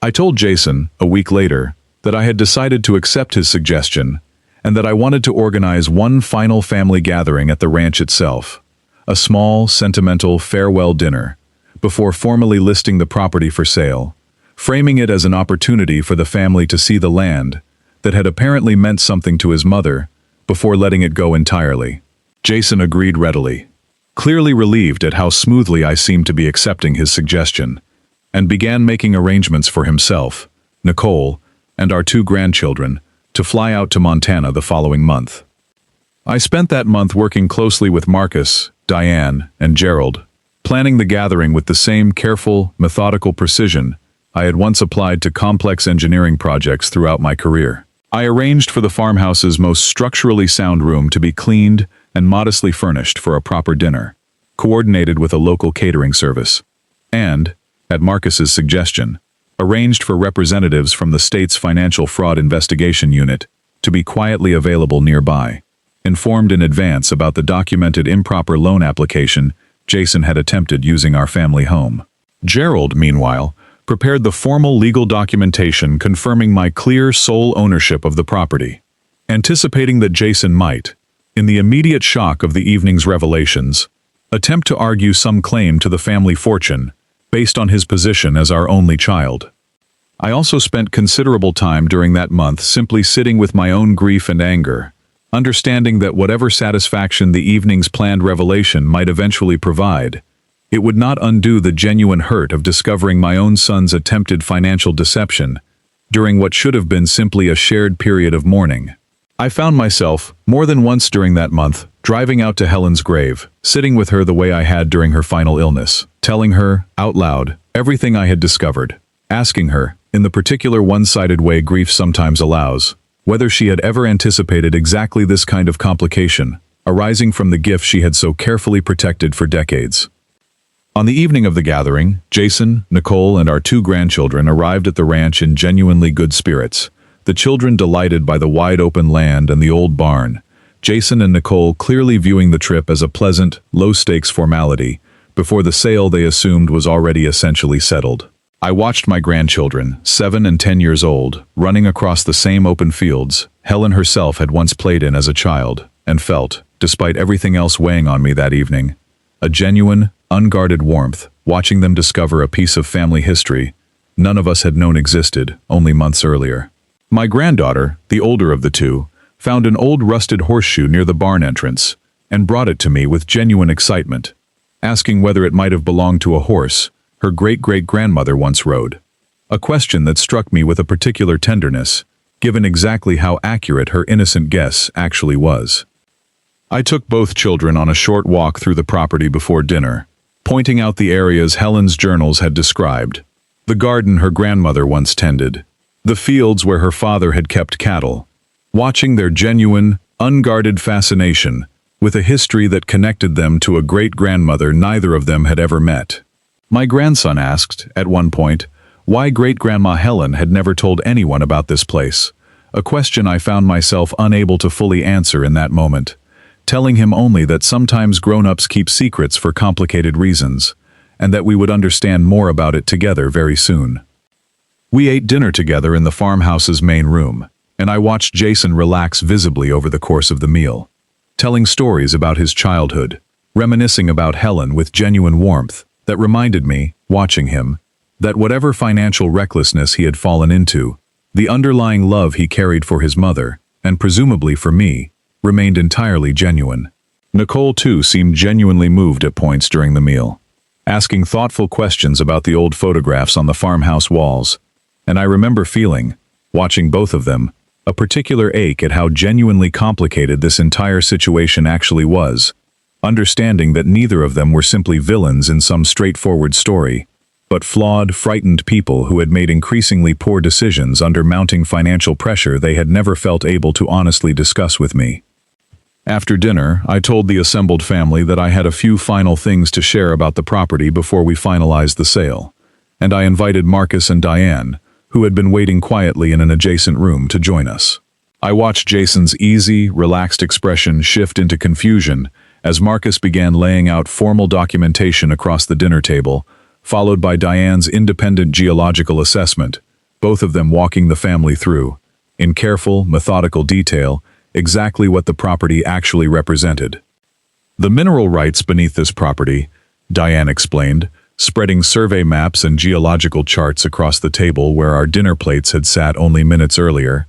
[SPEAKER 1] I told Jason, a week later, that I had decided to accept his suggestion and that I wanted to organize one final family gathering at the ranch itself, a small, sentimental farewell dinner, before formally listing the property for sale, framing it as an opportunity for the family to see the land that had apparently meant something to his mother before letting it go entirely. Jason agreed readily, clearly relieved at how smoothly I seemed to be accepting his suggestion, and began making arrangements for himself, Nicole, and our 2 grandchildren to fly out to Montana the following month. I spent that month working closely with Marcus, Diane, and Gerald, planning the gathering with the same careful, methodical precision I had once applied to complex engineering projects throughout my career. I arranged for the farmhouse's most structurally sound room to be cleaned and modestly furnished for a proper dinner, coordinated with a local catering service, and, at Marcus's suggestion, arranged for representatives from the state's Financial Fraud Investigation Unit to be quietly available nearby, informed in advance about the documented improper loan application Jason had attempted using our family home. Gerald, meanwhile, prepared the formal legal documentation confirming my clear sole ownership of the property, anticipating that Jason might, in the immediate shock of the evening's revelations, attempt to argue some claim to the family fortune based on his position as our only child. I also spent considerable time during that month simply sitting with my own grief and anger, understanding that whatever satisfaction the evening's planned revelation might eventually provide, it would not undo the genuine hurt of discovering my own son's attempted financial deception during what should have been simply a shared period of mourning. I found myself, more than once during that month, driving out to Helen's grave, sitting with her the way I had during her final illness, telling her, out loud, everything I had discovered, asking her, in the particular one-sided way grief sometimes allows, whether she had ever anticipated exactly this kind of complication, arising from the gift she had so carefully protected for decades. On the evening of the gathering, Jason, Nicole, and our 2 grandchildren arrived at the ranch in genuinely good spirits, the children delighted by the wide-open land and the old barn, Jason and Nicole clearly viewing the trip as a pleasant, low-stakes formality, before the sale they assumed was already essentially settled. I watched my grandchildren, 7 and 10 years old, running across the same open fields Helen herself had once played in as a child, and felt, despite everything else weighing on me that evening, a genuine, unguarded warmth watching them discover a piece of family history none of us had known existed only months earlier. My granddaughter, the older of the 2, found an old rusted horseshoe near the barn entrance and brought it to me with genuine excitement, asking whether it might have belonged to a horse her great-great-grandmother once rode, a question that struck me with a particular tenderness, given exactly how accurate her innocent guess actually was. I took both children on a short walk through the property before dinner, pointing out the areas Helen's journals had described, the garden her grandmother once tended, the fields where her father had kept cattle, watching their genuine, unguarded fascination with a history that connected them to a great-grandmother neither of them had ever met. My grandson asked, at one point, why great-grandma Helen had never told anyone about this place, a question I found myself unable to fully answer in that moment, telling him only that sometimes grown-ups keep secrets for complicated reasons, and that we would understand more about it together very soon. We ate dinner together in the farmhouse's main room, and I watched Jason relax visibly over the course of the meal, telling stories about his childhood, reminiscing about Helen with genuine warmth that reminded me, watching him, that whatever financial recklessness he had fallen into, the underlying love he carried for his mother, and presumably for me, remained entirely genuine. Nicole, too, seemed genuinely moved at points during the meal, asking thoughtful questions about the old photographs on the farmhouse walls, and I remember feeling, watching both of them, a particular ache at how genuinely complicated this entire situation actually was, understanding that neither of them were simply villains in some straightforward story, but flawed, frightened people who had made increasingly poor decisions under mounting financial pressure they had never felt able to honestly discuss with me. After dinner, I told the assembled family that I had a few final things to share about the property before we finalized the sale, and I invited Marcus and Diane, who had been waiting quietly in an adjacent room, to join us. I watched Jason's easy, relaxed expression shift into confusion as Marcus began laying out formal documentation across the dinner table, followed by Diane's independent geological assessment, both of them walking the family through, in careful, methodical detail, exactly what the property actually represented. The mineral rights beneath this property, Diane explained, spreading survey maps and geological charts across the table where our dinner plates had sat only minutes earlier,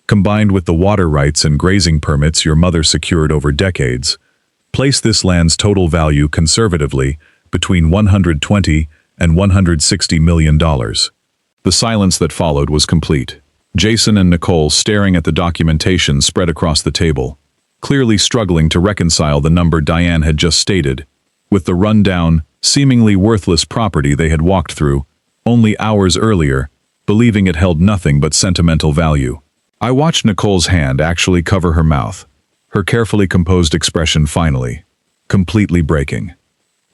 [SPEAKER 1] combined with the water rights and grazing permits your mother secured over decades, place this land's total value conservatively between $120 and $160 million. The silence that followed was complete. Jason and Nicole staring at the documentation spread across the table, clearly struggling to reconcile the number Diane had just stated with the rundown, seemingly worthless property they had walked through only hours earlier, believing it held nothing but sentimental value. I watched Nicole's hand actually cover her mouth, her carefully composed expression finally, completely breaking.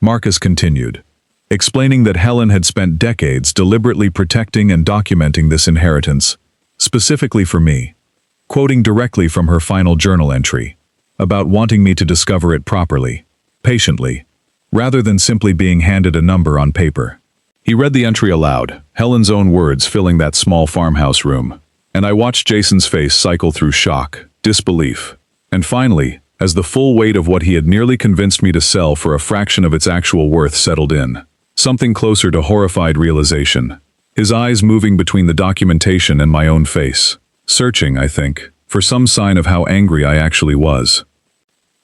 [SPEAKER 1] Marcus continued, explaining that Helen had spent decades deliberately protecting and documenting this inheritance, specifically for me, quoting directly from her final journal entry, about wanting me to discover it properly, patiently, rather than simply being handed a number on paper. He read the entry aloud, Helen's own words filling that small farmhouse room, and I watched Jason's face cycle through shock, disbelief, and finally, as the full weight of what he had nearly convinced me to sell for a fraction of its actual worth settled in, something closer to horrified realization, his eyes moving between the documentation and my own face, searching, I think, for some sign of how angry I actually was.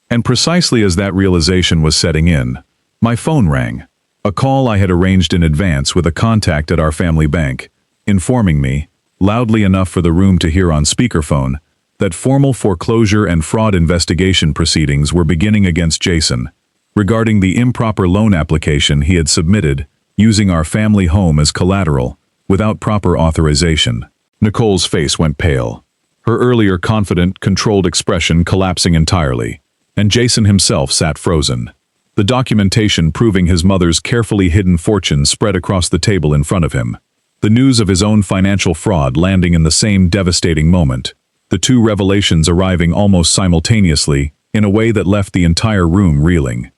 [SPEAKER 1] And precisely as that realization was setting in, my phone rang, a call I had arranged in advance with a contact at our family bank, informing me, loudly enough for the room to hear on speakerphone, that formal foreclosure and fraud investigation proceedings were beginning against Jason, regarding the improper loan application he had submitted using our family home as collateral, without proper authorization. Nicole's face went pale, her earlier confident, controlled expression collapsing entirely, and Jason himself sat frozen, the documentation proving his mother's carefully hidden fortune spread across the table in front of him, the news of his own financial fraud landing in the same devastating moment, the two revelations arriving almost simultaneously in a way that left the entire room reeling.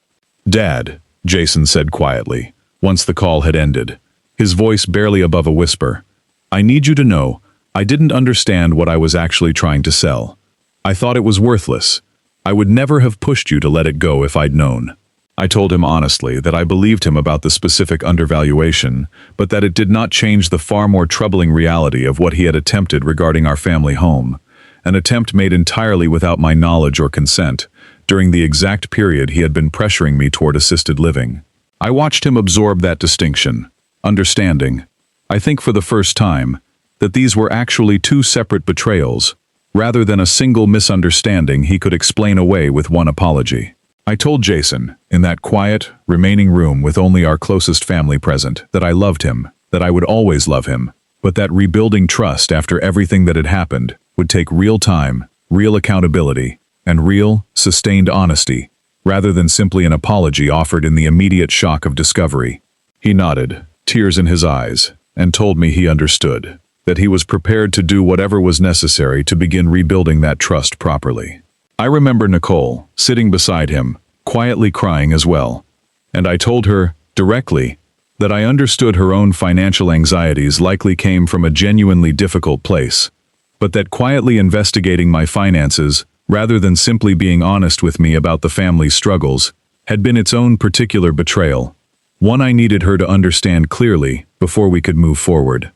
[SPEAKER 1] "Dad," Jason said quietly, once the call had ended, his voice barely above a whisper, "I need you to know, I didn't understand what I was actually trying to sell. I thought it was worthless. I would never have pushed you to let it go if I'd known." I told him honestly that I believed him about the specific undervaluation, but that it did not change the far more troubling reality of what he had attempted regarding our family home, an attempt made entirely without my knowledge or consent, during the exact period he had been pressuring me toward assisted living. I watched him absorb that distinction, understanding, I think for the first time, that these were actually two separate betrayals, rather than a single misunderstanding he could explain away with one apology. I told Jason, in that quiet, remaining room with only our closest family present, that I loved him, that I would always love him, but that rebuilding trust after everything that had happened would take real time, real accountability, and real, sustained honesty, rather than simply an apology offered in the immediate shock of discovery. He nodded, tears in his eyes, and told me he understood. that he was prepared to do whatever was necessary to begin rebuilding that trust properly. I remember Nicole, sitting beside him, quietly crying as well, and I told her, directly, that I understood her own financial anxieties likely came from a genuinely difficult place, but that quietly investigating my finances, rather than simply being honest with me about the family's struggles, had been its own particular betrayal, one I needed her to understand clearly before we could move forward.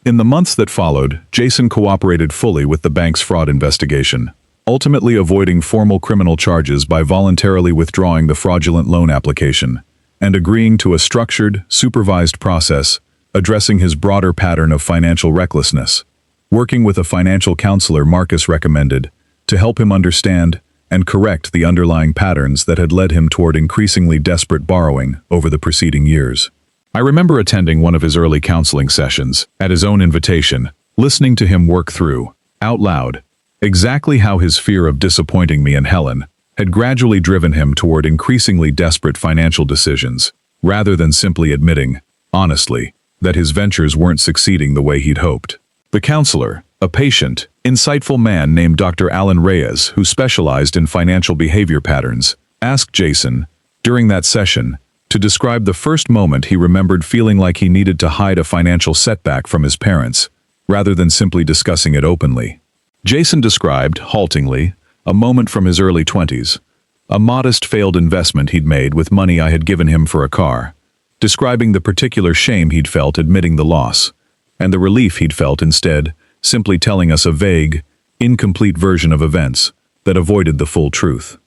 [SPEAKER 1] In the months that followed, Jason cooperated fully with the bank's fraud investigation, ultimately avoiding formal criminal charges by voluntarily withdrawing the fraudulent loan application and agreeing to a structured, supervised process addressing his broader pattern of financial recklessness, working with a financial counselor Marcus recommended to help him understand and correct the underlying patterns that had led him toward increasingly desperate borrowing over the preceding years. I remember attending one of his early counseling sessions, at his own invitation, listening to him work through, out loud, exactly how his fear of disappointing me and Helen had gradually driven him toward increasingly desperate financial decisions, rather than simply admitting, honestly, that his ventures weren't succeeding the way he'd hoped. The counselor, a patient, insightful man named Dr. Alan Reyes, who specialized in financial behavior patterns, asked Jason, during that session, to describe the first moment he remembered feeling like he needed to hide a financial setback from his parents, rather than simply discussing it openly. Jason described, haltingly, a moment from his early 20s, a modest failed investment he'd made with money I had given him for a car, describing the particular shame he'd felt admitting the loss, and the relief he'd felt instead, simply telling us a vague, incomplete version of events that avoided the full truth.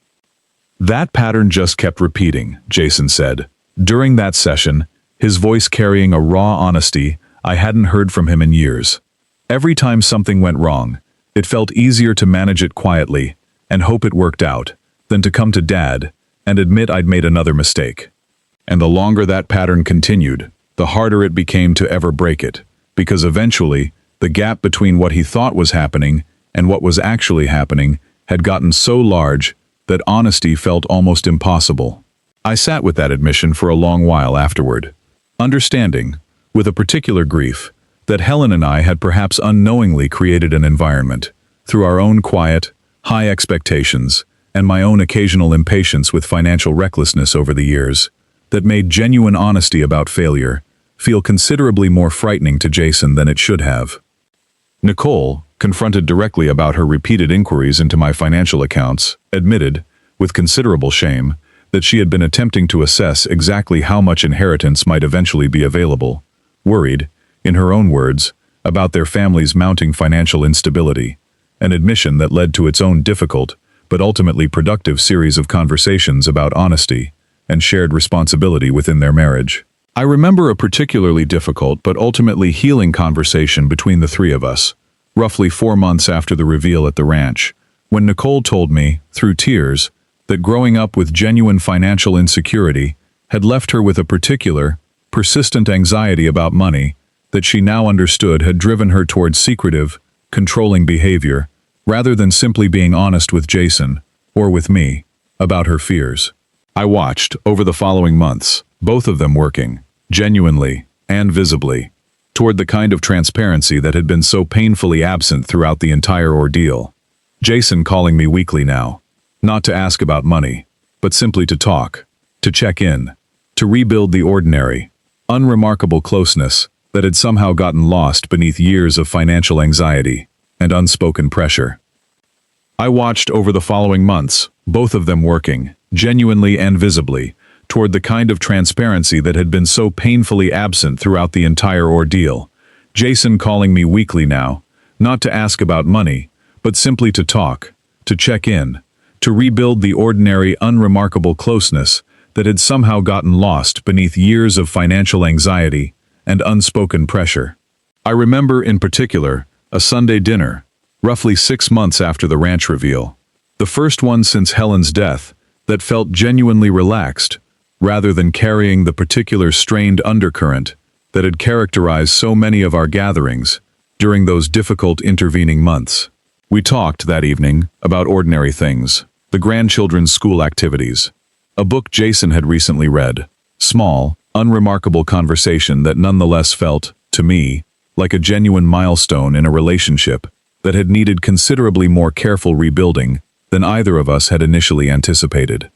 [SPEAKER 1] That pattern just kept repeating, Jason said. During that session, his voice carrying a raw honesty I hadn't heard from him in years. Every time something went wrong, it felt easier to manage it quietly and hope it worked out than to come to Dad and admit I'd made another mistake. And the longer that pattern continued, the harder it became to ever break it, because eventually, the gap between what he thought was happening and what was actually happening had gotten so large that honesty felt almost impossible. I sat with that admission for a long while afterward, understanding, with a particular grief, that Helen and I had perhaps unknowingly created an environment, through our own quiet, high expectations, and my own occasional impatience with financial recklessness over the years, that made genuine honesty about failure feel considerably more frightening to Jason than it should have. Nicole, confronted directly about her repeated inquiries into my financial accounts, admitted, with considerable shame, that she had been attempting to assess exactly how much inheritance might eventually be available, worried, in her own words, about their family's mounting financial instability, an admission that led to its own difficult, but ultimately productive series of conversations about honesty and shared responsibility within their marriage. I remember a particularly difficult but ultimately healing conversation between the three of us, roughly 4 months after the reveal at the ranch, when Nicole told me, through tears, that growing up with genuine financial insecurity had left her with a particular, persistent anxiety about money that she now understood had driven her towards secretive, controlling behavior, rather than simply being honest with Jason, or with me, about her fears. I watched, over the following months, both of them working, genuinely and visibly, toward the kind of transparency that had been so painfully absent throughout the entire ordeal. Jason calling me weekly now, not to ask about money, but simply to talk, to check in, to rebuild the ordinary, unremarkable closeness that had somehow gotten lost beneath years of financial anxiety and unspoken pressure. I watched over the following months, both of them working, genuinely and visibly, toward the kind of transparency that had been so painfully absent throughout the entire ordeal. Jason calling me weekly now, not to ask about money, but simply to talk, to check in, to rebuild the ordinary, unremarkable closeness that had somehow gotten lost beneath years of financial anxiety and unspoken pressure. I remember, in particular, a Sunday dinner, roughly 6 months after the ranch reveal, the first one since Helen's death, that felt genuinely relaxed, rather than carrying the particular strained undercurrent that had characterized so many of our gatherings during those difficult intervening months. We talked that evening about ordinary things, the grandchildren's school activities, a book Jason had recently read, small, unremarkable conversation that nonetheless felt, to me, like a genuine milestone in a relationship that had needed considerably more careful rebuilding than either of us had initially anticipated.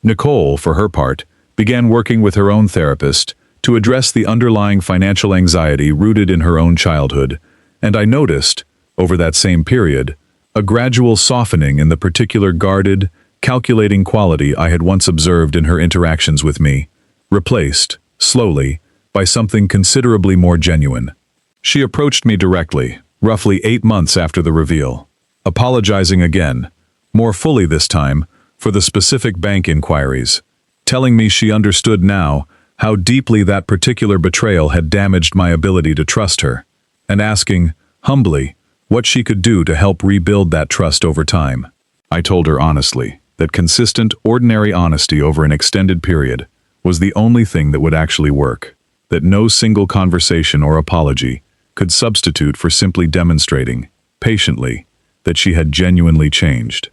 [SPEAKER 1] Nicole, for her part, began working with her own therapist to address the underlying financial anxiety rooted in her own childhood, and I noticed, over that same period, a gradual softening in the particular guarded, calculating quality I had once observed in her interactions with me, replaced, slowly, by something considerably more genuine. She approached me directly, roughly 8 months after the reveal, apologizing again, more fully this time, for the specific bank inquiries, telling me she understood now how deeply that particular betrayal had damaged my ability to trust her, and asking, humbly, what she could do to help rebuild that trust over time. I told her honestly that consistent, ordinary honesty over an extended period was the only thing that would actually work, that no single conversation or apology could substitute for simply demonstrating, patiently, that she had genuinely changed.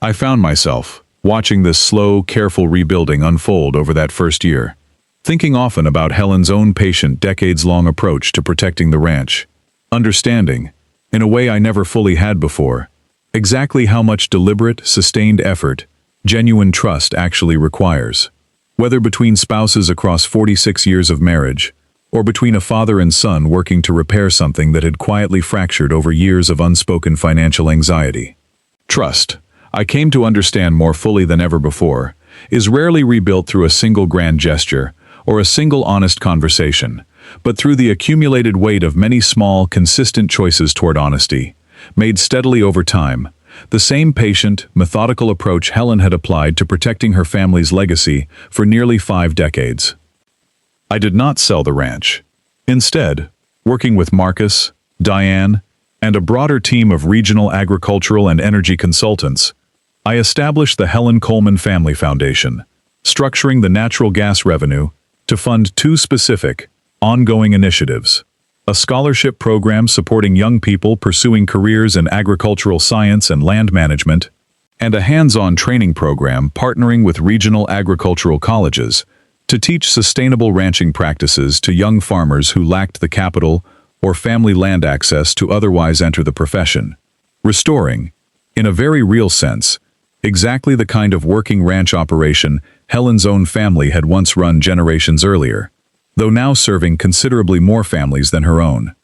[SPEAKER 1] I found myself watching this slow, careful rebuilding unfold over that first year, thinking often about Helen's own patient, decades-long approach to protecting the ranch, understanding, in a way I never fully had before, exactly how much deliberate, sustained effort, genuine trust actually requires, whether between spouses across 46 years of marriage, or between a father and son working to repair something that had quietly fractured over years of unspoken financial anxiety. Trust, I came to understand more fully than ever before, is rarely rebuilt through a single grand gesture or a single honest conversation, but through the accumulated weight of many small, consistent choices toward honesty, made steadily over time, the same patient, methodical approach Helen had applied to protecting her family's legacy for nearly 5 decades. I did not sell the ranch. Instead, working with Marcus, Diane, and a broader team of regional agricultural and energy consultants, I established the Helen Coleman Family Foundation, structuring the natural gas revenue to fund 2 specific, ongoing initiatives: a scholarship program supporting young people pursuing careers in agricultural science and land management, and a hands-on training program partnering with regional agricultural colleges to teach sustainable ranching practices to young farmers who lacked the capital or family land access to otherwise enter the profession, restoring, in a very real sense, exactly the kind of working ranch operation Helen's own family had once run generations earlier, though now serving considerably more families than her own.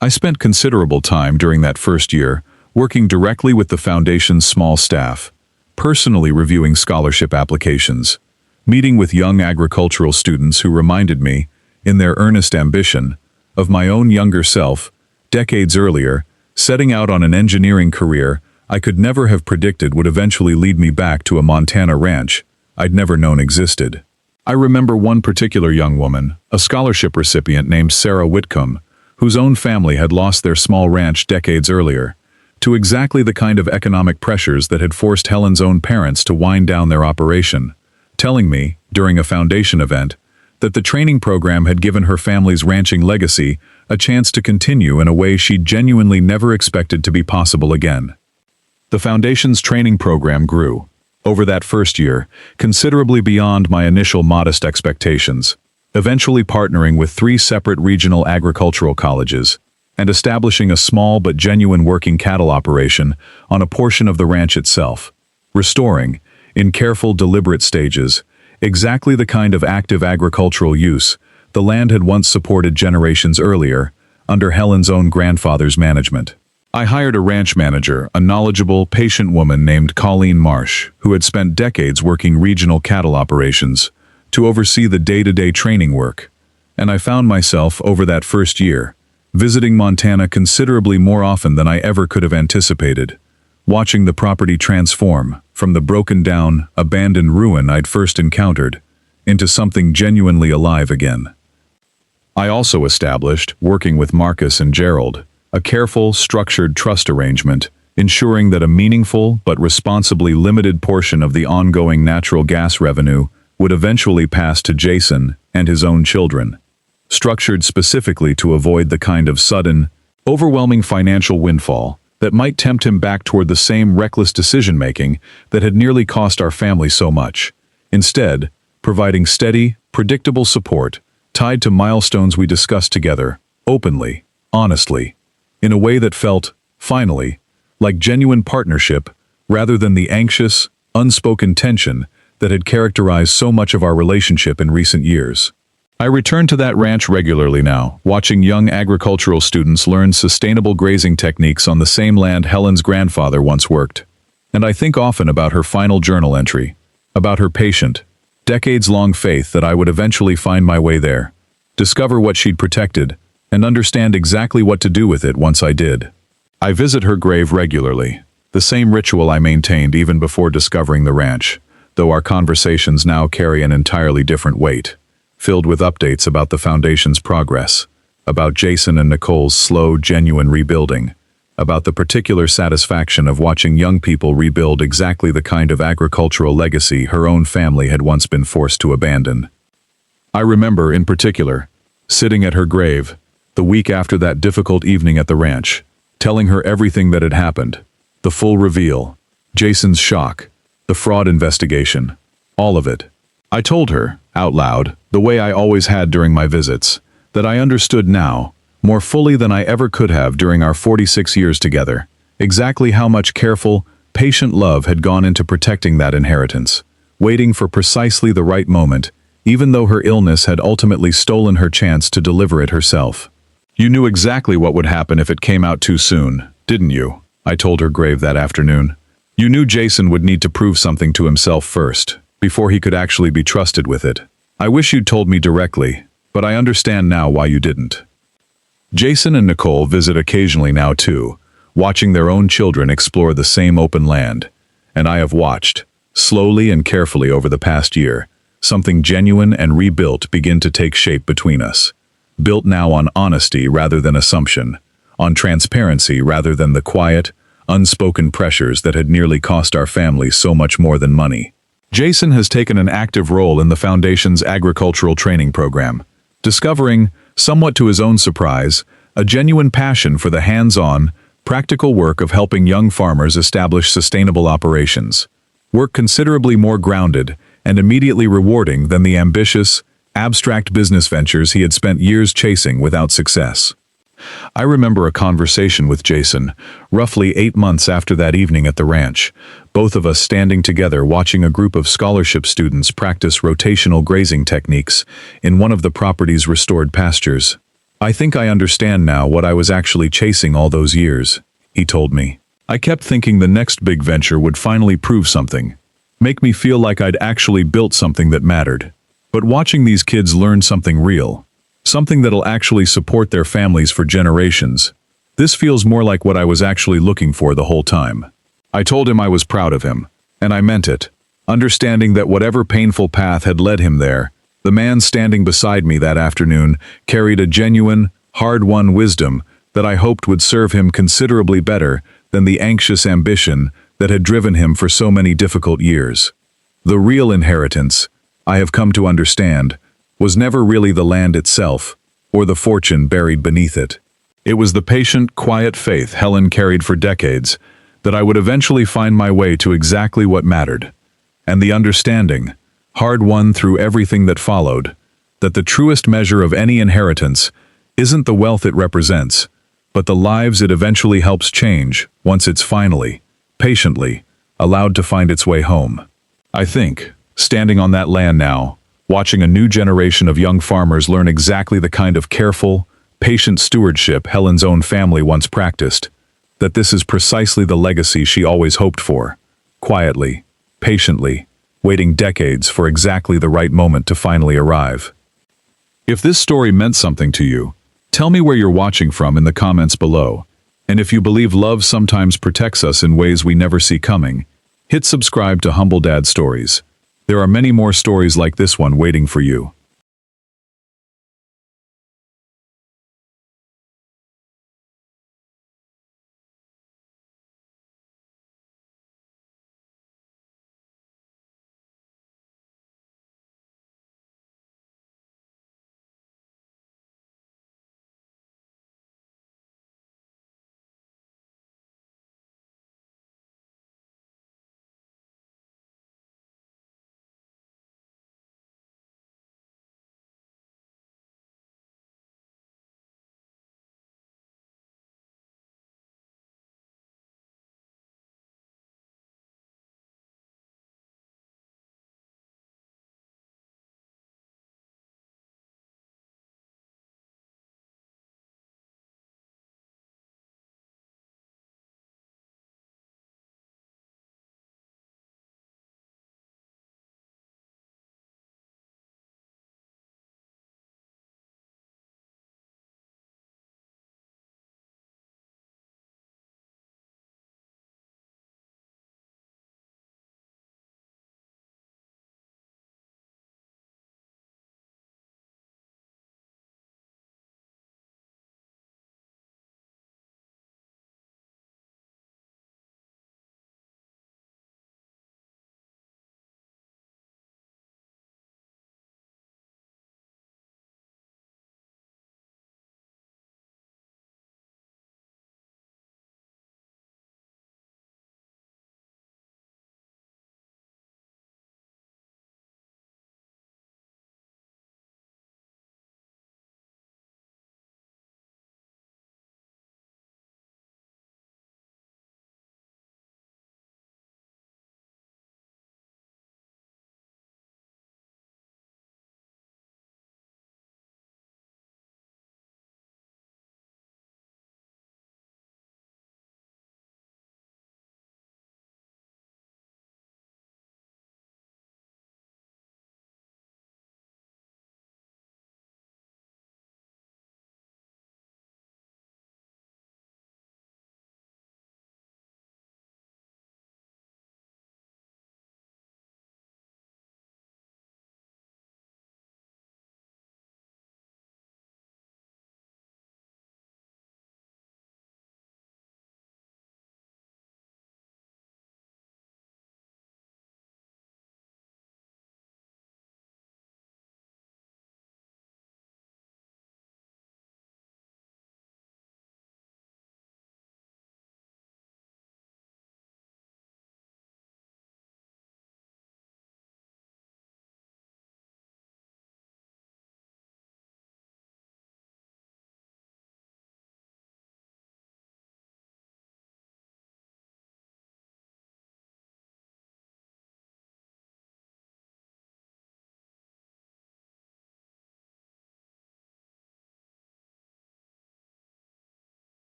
[SPEAKER 1] I spent considerable time during that first year working directly with the foundation's small staff, personally reviewing scholarship applications, meeting with young agricultural students who reminded me, in their earnest ambition, of my own younger self, decades earlier, setting out on an engineering career I could never have predicted would eventually lead me back to a Montana ranch I'd never known existed. I remember one particular young woman, a scholarship recipient named Sarah Whitcomb, whose own family had lost their small ranch decades earlier, to exactly the kind of economic pressures that had forced Helen's own parents to wind down their operation, telling me, during a foundation event, that the training program had given her family's ranching legacy a chance to continue in a way she'd genuinely never expected to be possible again. The foundation's training program grew, over that first year, considerably beyond my initial modest expectations, eventually partnering with 3 separate regional agricultural colleges and establishing a small but genuine working cattle operation on a portion of the ranch itself, restoring, in careful, deliberate stages, exactly the kind of active agricultural use the land had once supported generations earlier, under Helen's own grandfather's management. I hired a ranch manager, a knowledgeable, patient woman named Colleen Marsh, who had spent decades working regional cattle operations, to oversee the day-to-day training work, and I found myself, over that first year, visiting Montana considerably more often than I ever could have anticipated, watching the property transform from the broken-down, abandoned ruin I'd first encountered into something genuinely alive again. I also established, working with Marcus and Gerald, a careful, structured trust arrangement, ensuring that a meaningful but responsibly limited portion of the ongoing natural gas revenue would eventually pass to Jason and his own children, structured specifically to avoid the kind of sudden, overwhelming financial windfall that might tempt him back toward the same reckless decision-making that had nearly cost our family so much, instead, providing steady, predictable support tied to milestones we discussed together openly, honestly, in a way that felt, finally, like genuine partnership rather than the anxious, unspoken tension that had characterized so much of our relationship in recent years. I return to that ranch regularly now, watching young agricultural students learn sustainable grazing techniques on the same land Helen's grandfather once worked. And I think often about her final journal entry, about her patient, decades-long faith that I would eventually find my way there, discover what she'd protected, and understand exactly what to do with it once I did. I visit her grave regularly, the same ritual I maintained even before discovering the ranch, though our conversations now carry an entirely different weight, filled with updates about the foundation's progress, about Jason and Nicole's slow, genuine rebuilding, about the particular satisfaction of watching young people rebuild exactly the kind of agricultural legacy her own family had once been forced to abandon. I remember, in particular, sitting at her grave, the week after that difficult evening at the ranch, telling her everything that had happened, the full reveal, Jason's shock, the fraud investigation, all of it. I told her, out loud, the way I always had during my visits, that I understood now, more fully than I ever could have during our 46 years together, exactly how much careful, patient love had gone into protecting that inheritance, waiting for precisely the right moment, even though her illness had ultimately stolen her chance to deliver it herself. "You knew exactly what would happen if it came out too soon, didn't you?" I told her grave that afternoon. "You knew Jason would need to prove something to himself first, before he could actually be trusted with it. I wish you'd told me directly, but I understand now why you didn't." Jason and Nicole visit occasionally now too, watching their own children explore the same open land, and I have watched, slowly and carefully over the past year, something genuine and rebuilt begin to take shape between us. Built now on honesty rather than assumption, on transparency rather than the quiet, unspoken pressures that had nearly cost our family so much more than money. Jason has taken an active role in the Foundation's agricultural training program, discovering, somewhat to his own surprise, a genuine passion for the hands-on, practical work of helping young farmers establish sustainable operations. Work considerably more grounded and immediately rewarding than the ambitious, abstract business ventures he had spent years chasing without success. I remember a conversation with Jason, roughly 8 months after that evening at the ranch, both of us standing together watching a group of scholarship students practice rotational grazing techniques in one of the property's restored pastures. "I think I understand now what I was actually chasing all those years," he told me. "I kept thinking the next big venture would finally prove something, make me feel like I'd actually built something that mattered. But watching these kids learn something real, something that'll actually support their families for generations, this feels more like what I was actually looking for the whole time." I told him I was proud of him, and I meant it, understanding that whatever painful path had led him there, the man standing beside me that afternoon carried a genuine, hard-won wisdom that I hoped would serve him considerably better than the anxious ambition that had driven him for so many difficult years. The real inheritance, I have come to understand, was never really the land itself, or the fortune buried beneath it. It was the patient, quiet faith Helen carried for decades that I would eventually find my way to exactly what mattered, and the understanding, hard-won through everything that followed, that the truest measure of any inheritance isn't the wealth it represents, but the lives it eventually helps change once it's finally, patiently, allowed to find its way home. I think, standing on that land now, watching a new generation of young farmers learn exactly the kind of careful, patient stewardship Helen's own family once practiced, that this is precisely the legacy she always hoped for, quietly, patiently, waiting decades for exactly the right moment to finally arrive. If this story meant something to you, tell me where you're watching from in the comments below, and if you believe love sometimes protects us in ways we never see coming, hit subscribe to Humble Dad Stories. There are many more stories like this one waiting for you.